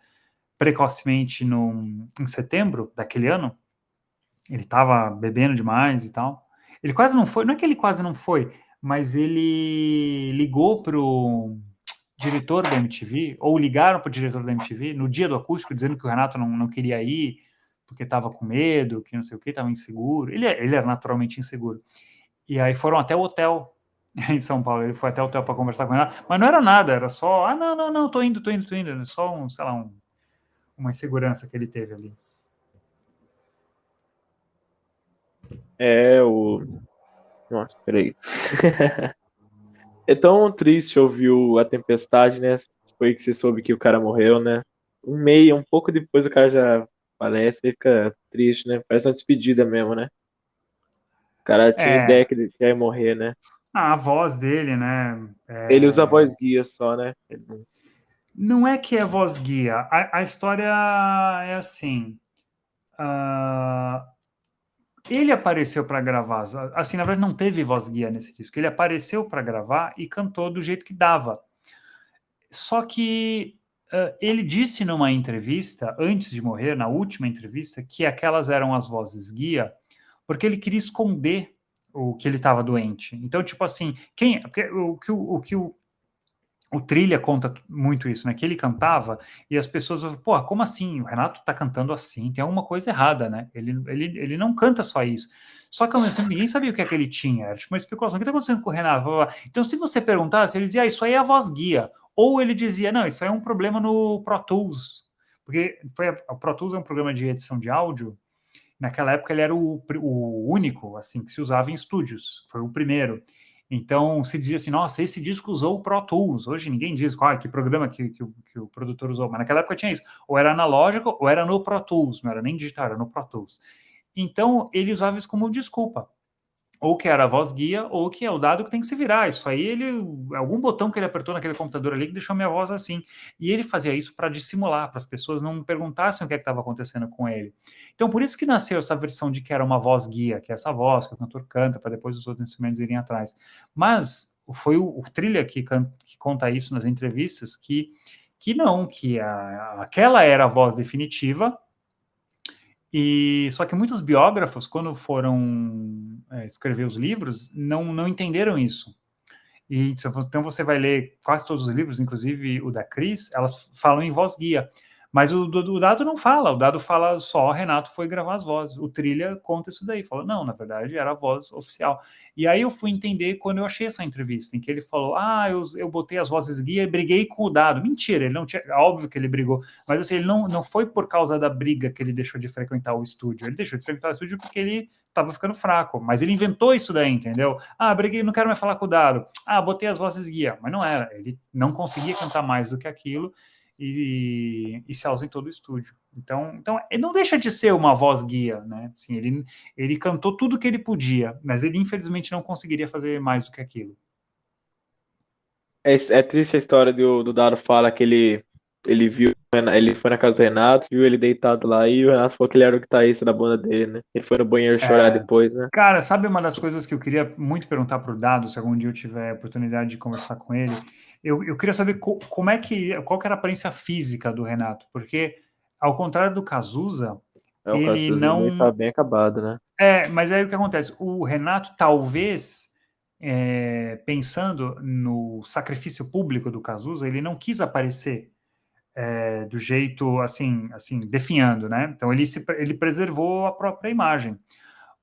S1: precocemente em setembro daquele ano, ele estava bebendo demais e tal. Ele quase não foi, não é que ele quase não foi, mas ele ligou pro diretor da MTV, ou ligaram para o diretor da MTV no dia do acústico, dizendo que o Renato não queria ir, porque estava com medo, que não sei o que, estava inseguro. Ele era naturalmente inseguro. E aí foram até o hotel em São Paulo. Ele foi até o hotel para conversar com o Renato, mas não era nada, era só, não, tô indo. Só sei lá, uma insegurança que ele teve ali.
S2: É o. Nossa, peraí. É tão triste ouvir a tempestade, né? Foi que você soube que o cara morreu, né? Um pouco depois o cara já falece e fica triste, né? Parece uma despedida mesmo, né? O cara tinha
S1: É,
S2: ideia que ele ia morrer, né?
S1: a voz dele, né?
S2: Ele usa voz guia só, né?
S1: Não é que é voz guia. A história é assim. ah, Ele apareceu para gravar, assim, na verdade não teve voz guia nesse disco. Ele apareceu para gravar e cantou do jeito que dava. Só que ele disse numa entrevista, antes de morrer, na última entrevista, que aquelas eram as vozes guia, porque ele queria esconder o que ele estava doente. Então, tipo assim, o Trilha conta muito isso, né? Que ele cantava e as pessoas falam, pô, como assim? O Renato tá cantando assim, tem alguma coisa errada, né? Ele não canta só isso. Só que ao mesmo tempo ninguém sabia o que é que ele tinha. Era tipo uma especulação. O que tá acontecendo com o Renato? Blá, blá, blá. Então, se você perguntasse, ele dizia, isso aí é a voz guia. Ou ele dizia, não, isso aí é um problema no Pro Tools. Porque o Pro Tools é um programa de edição de áudio. Naquela época ele era o único assim que se usava em estúdios, foi o primeiro. Então se dizia assim, nossa, esse disco usou o Pro Tools. Hoje ninguém diz qual que programa que o produtor usou, mas naquela época tinha isso. Ou era analógico ou era no Pro Tools, não era nem digital, era no Pro Tools. Então ele usava isso como desculpa. Ou que era a voz guia, ou que é o dado que tem que se virar. Isso aí, algum botão que ele apertou naquele computador ali que deixou minha voz assim. E ele fazia isso para dissimular, para as pessoas não perguntassem o que estava acontecendo com ele. Então, por isso que nasceu essa versão de que era uma voz guia, que é essa voz que o cantor canta, para depois os outros instrumentos irem atrás. Mas foi o Trilha que conta isso nas entrevistas, que não, que aquela era a voz definitiva. E só que muitos biógrafos, quando foram escrever os livros, não entenderam isso. Então você vai ler quase todos os livros, inclusive o da Cris, elas falam em voz guia. Mas o Dado não fala, o Dado fala só, Renato foi gravar as vozes. O Trilha conta isso daí, fala, não, na verdade era a voz oficial. E aí eu fui entender quando eu achei essa entrevista, em que ele falou, eu botei as vozes guia e briguei com o Dado. Mentira, ele não tinha, óbvio que ele brigou, mas assim, ele não foi por causa da briga que ele deixou de frequentar o estúdio, ele deixou de frequentar o estúdio porque ele tava ficando fraco, mas ele inventou isso daí, entendeu? Briguei, não quero mais falar com o Dado. Botei as vozes guia, mas não era, ele não conseguia cantar mais do que aquilo, e se ausentou do estúdio. Então, ele não deixa de ser uma voz guia, né? Assim, ele cantou tudo que ele podia, mas ele infelizmente não conseguiria fazer mais do que aquilo.
S2: É triste a história do Dado fala que ele viu, ele foi na casa do Renato, viu ele deitado lá e o Renato falou que ele era o guitarrista da banda dele, né? Ele foi no banheiro chorar depois, né?
S1: Cara, sabe uma das coisas que eu queria muito perguntar pro Dado, se algum dia eu tiver a oportunidade de conversar com ele? Eu queria saber qual que era a aparência física do Renato, porque ao contrário do Cazuza,
S2: O
S1: ele
S2: Cazuza tá
S1: não.
S2: bem acabado, né?
S1: Mas aí o que acontece? O Renato, talvez, pensando no sacrifício público do Cazuza, ele não quis aparecer do jeito assim, definhando, né? Então ele preservou a própria imagem.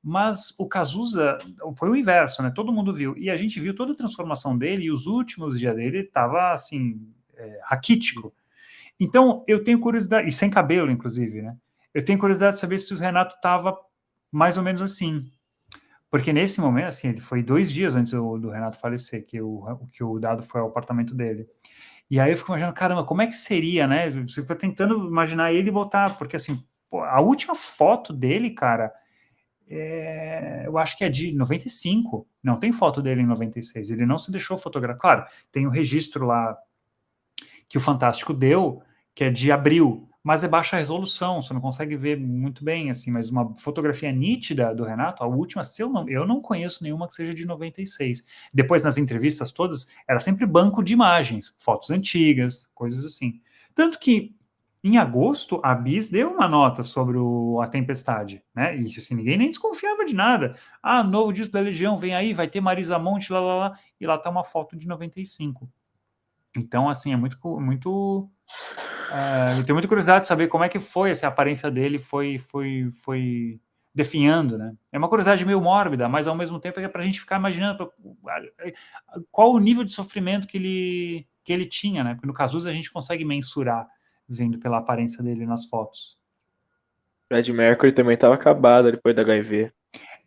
S1: Mas o Cazuza foi o inverso, né? Todo mundo viu. E a gente viu toda a transformação dele, e os últimos dias dele estava assim, raquítico. Então, eu tenho curiosidade, e sem cabelo, inclusive, né? Eu tenho curiosidade de saber se o Renato estava mais ou menos assim. Porque nesse momento, assim, ele foi 2 dias antes do Renato falecer, que o Dado foi ao apartamento dele. E aí eu fico imaginando, caramba, como é que seria, né? Você fica tentando imaginar ele botar, porque assim, pô, a última foto dele, cara, eu acho que é de 95. Não tem foto dele em 96. Ele não se deixou fotografar. Claro, tem o registro lá que o Fantástico deu, que é de abril, mas é baixa resolução, você não consegue ver muito bem, assim, mas uma fotografia nítida do Renato, a última, eu não conheço nenhuma que seja de 96. Depois, nas entrevistas todas, era sempre banco de imagens, fotos antigas, coisas assim. Tanto que, em agosto, a Bis deu uma nota sobre a Tempestade, né? E assim, ninguém nem desconfiava de nada. Novo disco da Legião, vem aí, vai ter Marisa Monte, lá, lá, lá, e lá tá uma foto de 95. Então, assim, eu tenho muita curiosidade de saber como é que foi, essa aparência dele foi definhando, né? É uma curiosidade meio mórbida, mas ao mesmo tempo é para a gente ficar imaginando qual o nível de sofrimento que ele tinha, né? Porque no Cazuza a gente consegue mensurar vendo pela aparência dele nas fotos.
S2: Fred Mercury também tava acabado depois da HIV.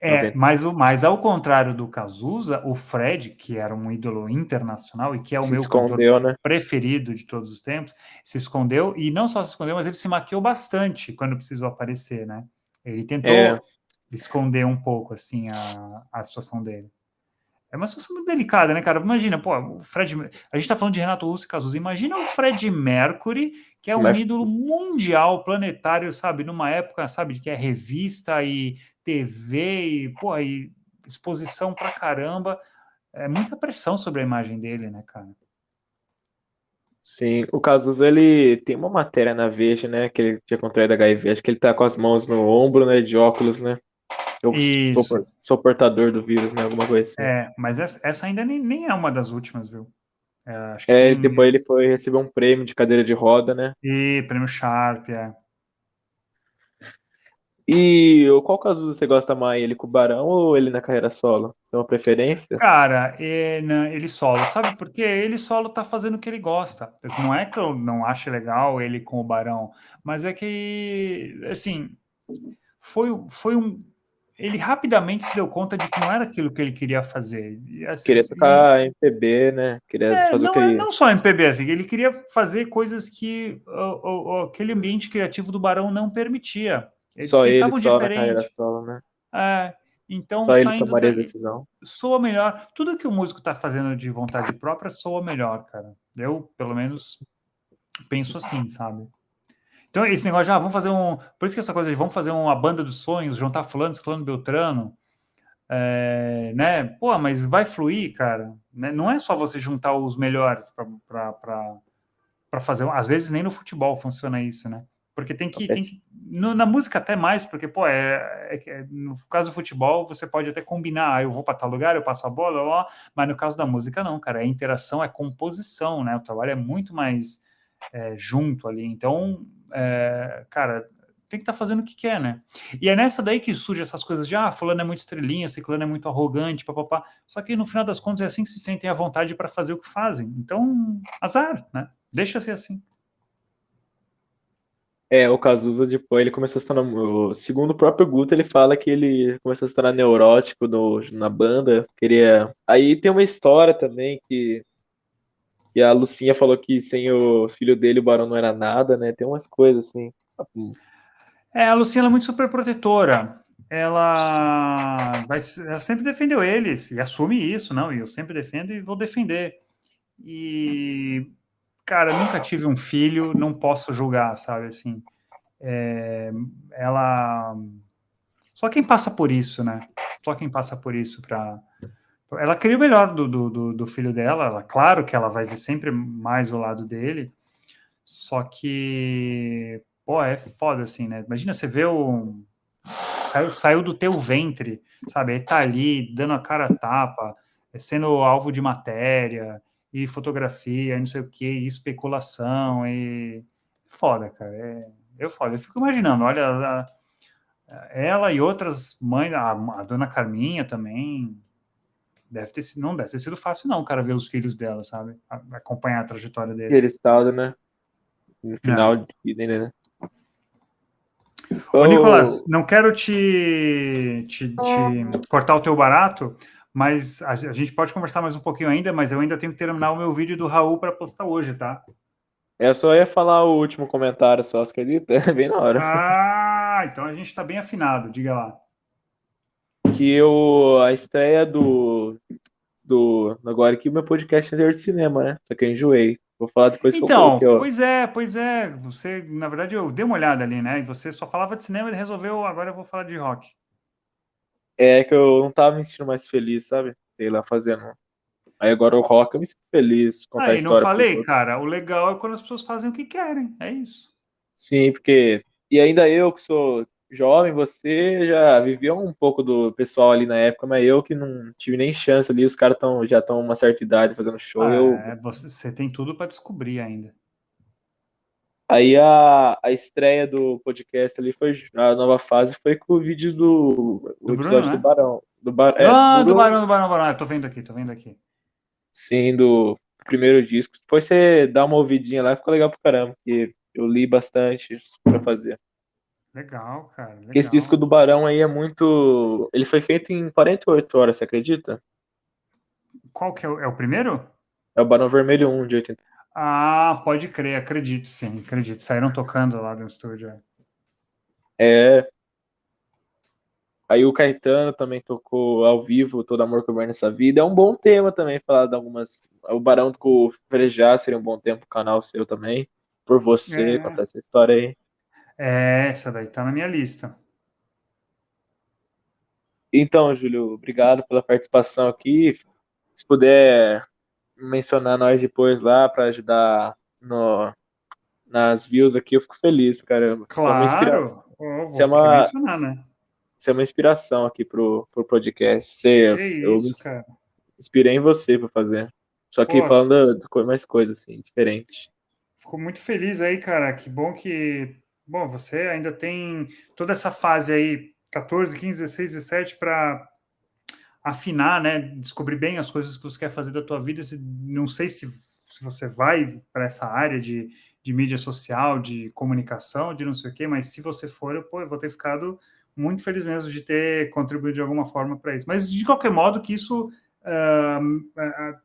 S2: 90.
S1: Mas ao contrário do Cazuza, o Fred, que era um ídolo internacional e que é o
S2: Se
S1: meu cantor
S2: escondeu, né?
S1: preferido de todos os tempos, se escondeu, e não só se escondeu, mas ele se maquiou bastante quando precisou aparecer, né? Ele
S2: É,
S1: tentou esconder um pouco, assim, a situação dele. É uma situação muito delicada, né, cara? Imagina, pô, o Fred. A gente tá falando de Renato Russo e Cazuza. Imagina o Fred Mercury, que é um
S2: mas
S1: ídolo mundial, planetário, sabe? Numa época, sabe, que é revista e TV e, pô, e exposição pra caramba. É muita pressão sobre a imagem dele, né, cara?
S2: sim, o Cazuza, ele tem uma matéria na Veja, né? Que ele tinha contraído HIV. Acho que ele tá com as mãos no ombro, né? De óculos, né? Eu
S1: Isso.
S2: sou portador do vírus, né? Alguma coisa assim.
S1: Mas essa ainda nem é uma das últimas, viu? Acho que
S2: Depois
S1: tem.
S2: ele foi receber um prêmio de cadeira de roda, né?
S1: Prêmio Sharp.
S2: E qual Cazuza você gosta mais? Ele com o Barão ou ele na carreira solo? Tem uma preferência?
S1: Cara, ele solo, sabe? Porque ele solo tá fazendo o que ele gosta. Assim, não é que eu não ache legal ele com o Barão, mas é que, assim, foi um. Ele rapidamente se deu conta de que não era aquilo que ele queria fazer.
S2: Queria tocar MPB, né? Queria fazer o que ele...
S1: Não só MPB, assim, ele queria fazer coisas que aquele ambiente criativo do Barão não permitia. Eles
S2: Só ele,
S1: pensavam
S2: só na carreira
S1: diferente.
S2: solo, né?
S1: Então,
S2: Só ele
S1: saindo
S2: tomaria a
S1: dali,
S2: decisão.
S1: soa melhor. Tudo que o músico está fazendo de vontade própria soa melhor, cara. Eu, pelo menos, penso assim, sabe? Então, esse negócio de, vamos fazer um. Por isso que essa coisa de vamos fazer uma banda dos sonhos, juntar fulano, ciclano, beltrano, né? Pô, mas vai fluir, cara. Né? Não é só você juntar os melhores para fazer. Às vezes nem no futebol funciona isso, né? Porque na música até mais, porque, pô, no caso do futebol, você pode até combinar, eu vou para tal lugar, eu passo a bola, ó, mas no caso da música, não, cara, é interação, é composição, né? O trabalho é muito mais junto ali. Então, cara, tem que estar fazendo o que quer, né? E é nessa daí que surge essas coisas de, fulano é muito estrelinha, ciclano é muito arrogante, papapá. Só que no final das contas é assim que se sentem à vontade para fazer o que fazem. Então, azar, né? Deixa ser assim.
S2: O Cazuza depois ele começou a se tornar. Segundo o próprio Guto, ele fala que ele começou a se tornar neurótico na banda. Queria. Aí tem uma história também que a Lucinha falou que sem o filho dele o Barão não era nada, né? Tem umas coisas assim.
S1: A Luciana é muito super protetora. Ela sempre defendeu eles e assume isso, não? E eu sempre defendo e vou defender. E, cara, nunca tive um filho, não posso julgar, sabe? Assim, ela. Só quem passa por isso, né? Só quem passa por isso para. Ela queria o melhor do filho dela. Claro que ela vai ver sempre mais o lado dele. Só que, pô, é foda assim, né? Imagina você ver o. Saiu do teu ventre, sabe? Aí tá ali, dando a cara a tapa, sendo alvo de matéria, e fotografia, e não sei o que, e especulação, e. Foda, cara. Eu fico imaginando, olha, ela e outras mães, a dona Carminha também. Não deve ter sido fácil, não, cara, ver os filhos dela, sabe? Acompanhar a trajetória
S2: Aquele
S1: deles.
S2: estado, né? No
S1: É.
S2: final de vida, né?
S1: Ô,
S2: Ô,
S1: Nicolas, não quero te cortar o teu barato, mas a gente pode conversar mais um pouquinho ainda, mas eu ainda tenho que terminar o meu vídeo do Raul para postar hoje, tá?
S2: eu só ia falar o último comentário, só, você acredita? Bem na hora.
S1: Então a gente está bem afinado, diga lá.
S2: Que a estreia agora aqui, o meu podcast é de cinema, né? Só que eu enjoei. Vou falar depois que eu coloquei,
S1: Então,
S2: ó.
S1: pois é, você, na verdade, eu dei uma olhada ali, né? E você só falava de cinema e resolveu, agora eu vou falar de rock.
S2: É que eu não tava me sentindo mais feliz, sabe? Sei lá, fazendo. Aí agora o rock eu me sinto feliz, contar a
S1: Aí, não
S2: história pros
S1: falei,
S2: outros.
S1: cara, o legal é quando as pessoas fazem o que querem, é isso.
S2: Sim, porque. E ainda eu que sou jovem, você já viveu um pouco do pessoal ali na época, mas eu que não tive nem chance ali, os caras já estão uma certa idade fazendo show.
S1: Você tem tudo para descobrir ainda.
S2: Aí a estreia do podcast ali foi. A nova fase foi com o vídeo
S1: Do
S2: o
S1: Bruno,
S2: episódio do
S1: né?
S2: Barão. Do
S1: Ah, do
S2: Bruno,
S1: Barão, do Barão, do Barão. Tô vendo aqui, tô vendo aqui.
S2: sim, do primeiro disco. Depois você dá uma ouvidinha lá, ficou legal pro caramba, porque eu li bastante pra fazer.
S1: Legal, cara,
S2: Porque esse disco
S1: legal.
S2: do Barão aí é muito. Ele foi feito em 48 horas, você acredita?
S1: Qual que é o primeiro?
S2: É o Barão Vermelho 1 de 80.
S1: Pode crer, acredito, sim, acredito. Saíram tocando lá do estúdio.
S2: É. Aí o Caetano também tocou ao vivo Todo Amor que eu Guardo Nessa Vida. É um bom tema também, falar de algumas. O Barão com o Frejá seria um bom tema pro canal seu também. Por você,
S1: É,
S2: contar essa história aí.
S1: essa daí tá na minha lista.
S2: Então, Júlio, obrigado pela participação aqui. Se puder mencionar nós depois lá para ajudar nas views aqui, eu fico feliz, caramba.
S1: Claro,
S2: Você é
S1: vou
S2: uma,
S1: mencionar, né?
S2: você é uma inspiração aqui pro podcast.
S1: Que
S2: Eu me
S1: isso, cara.
S2: inspirei em você para fazer. Só que
S1: Pô,
S2: falando de mais coisas assim, diferente.
S1: fico muito feliz aí, cara. Que bom que. Bom, você ainda tem toda essa fase aí, 14, 15, 16, 17, para afinar, né? Descobrir bem as coisas que você quer fazer da tua vida. Não sei se você vai para essa área de mídia social, de comunicação, de não sei o quê, mas se você for, eu vou ter ficado muito feliz mesmo de ter contribuído de alguma forma para isso. Mas, de qualquer modo, que isso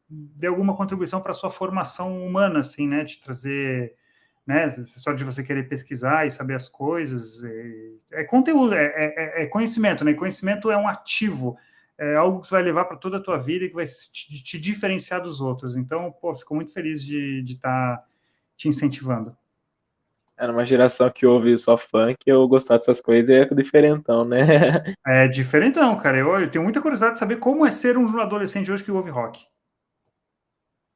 S1: dê alguma contribuição para a sua formação humana, assim, né? De trazer, né? Essa história de você querer pesquisar e saber as coisas. É conteúdo, é conhecimento, né? Conhecimento é um ativo, é algo que você vai levar para toda a tua vida e que vai te diferenciar dos outros. Então, pô, fico muito feliz de estar te incentivando.
S2: É numa geração que ouve só funk, eu gostar dessas coisas é diferentão, né?
S1: É diferentão, cara. Eu tenho muita curiosidade de saber como é ser um adolescente hoje que ouve rock.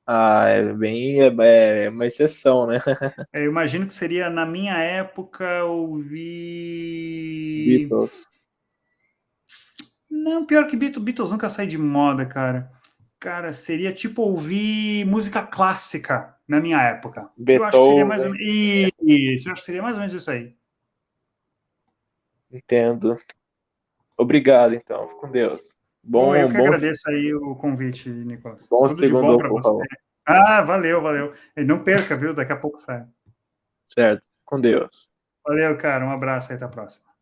S2: Ah, é uma exceção, né?
S1: Eu imagino que seria, na minha época, ouvir.
S2: Beatles.
S1: Não, pior que Beatles nunca sai de moda, cara. Cara, seria tipo ouvir música clássica na minha época. Eu acho que seria mais ou
S2: Beethoven,
S1: menos isso. Eu acho que seria mais ou menos isso aí.
S2: entendo. Obrigado, então. Fique com Deus.
S1: Bom, eu
S2: Bom,
S1: que agradeço aí o convite, Nicolas.
S2: bom
S1: Tudo de
S2: segundo
S1: bom para
S2: ao
S1: você.
S2: Raul.
S1: Ah, valeu, valeu. E não perca, viu? Daqui a pouco sai.
S2: Certo. Com Deus.
S1: Valeu, cara. Um abraço aí, até a próxima.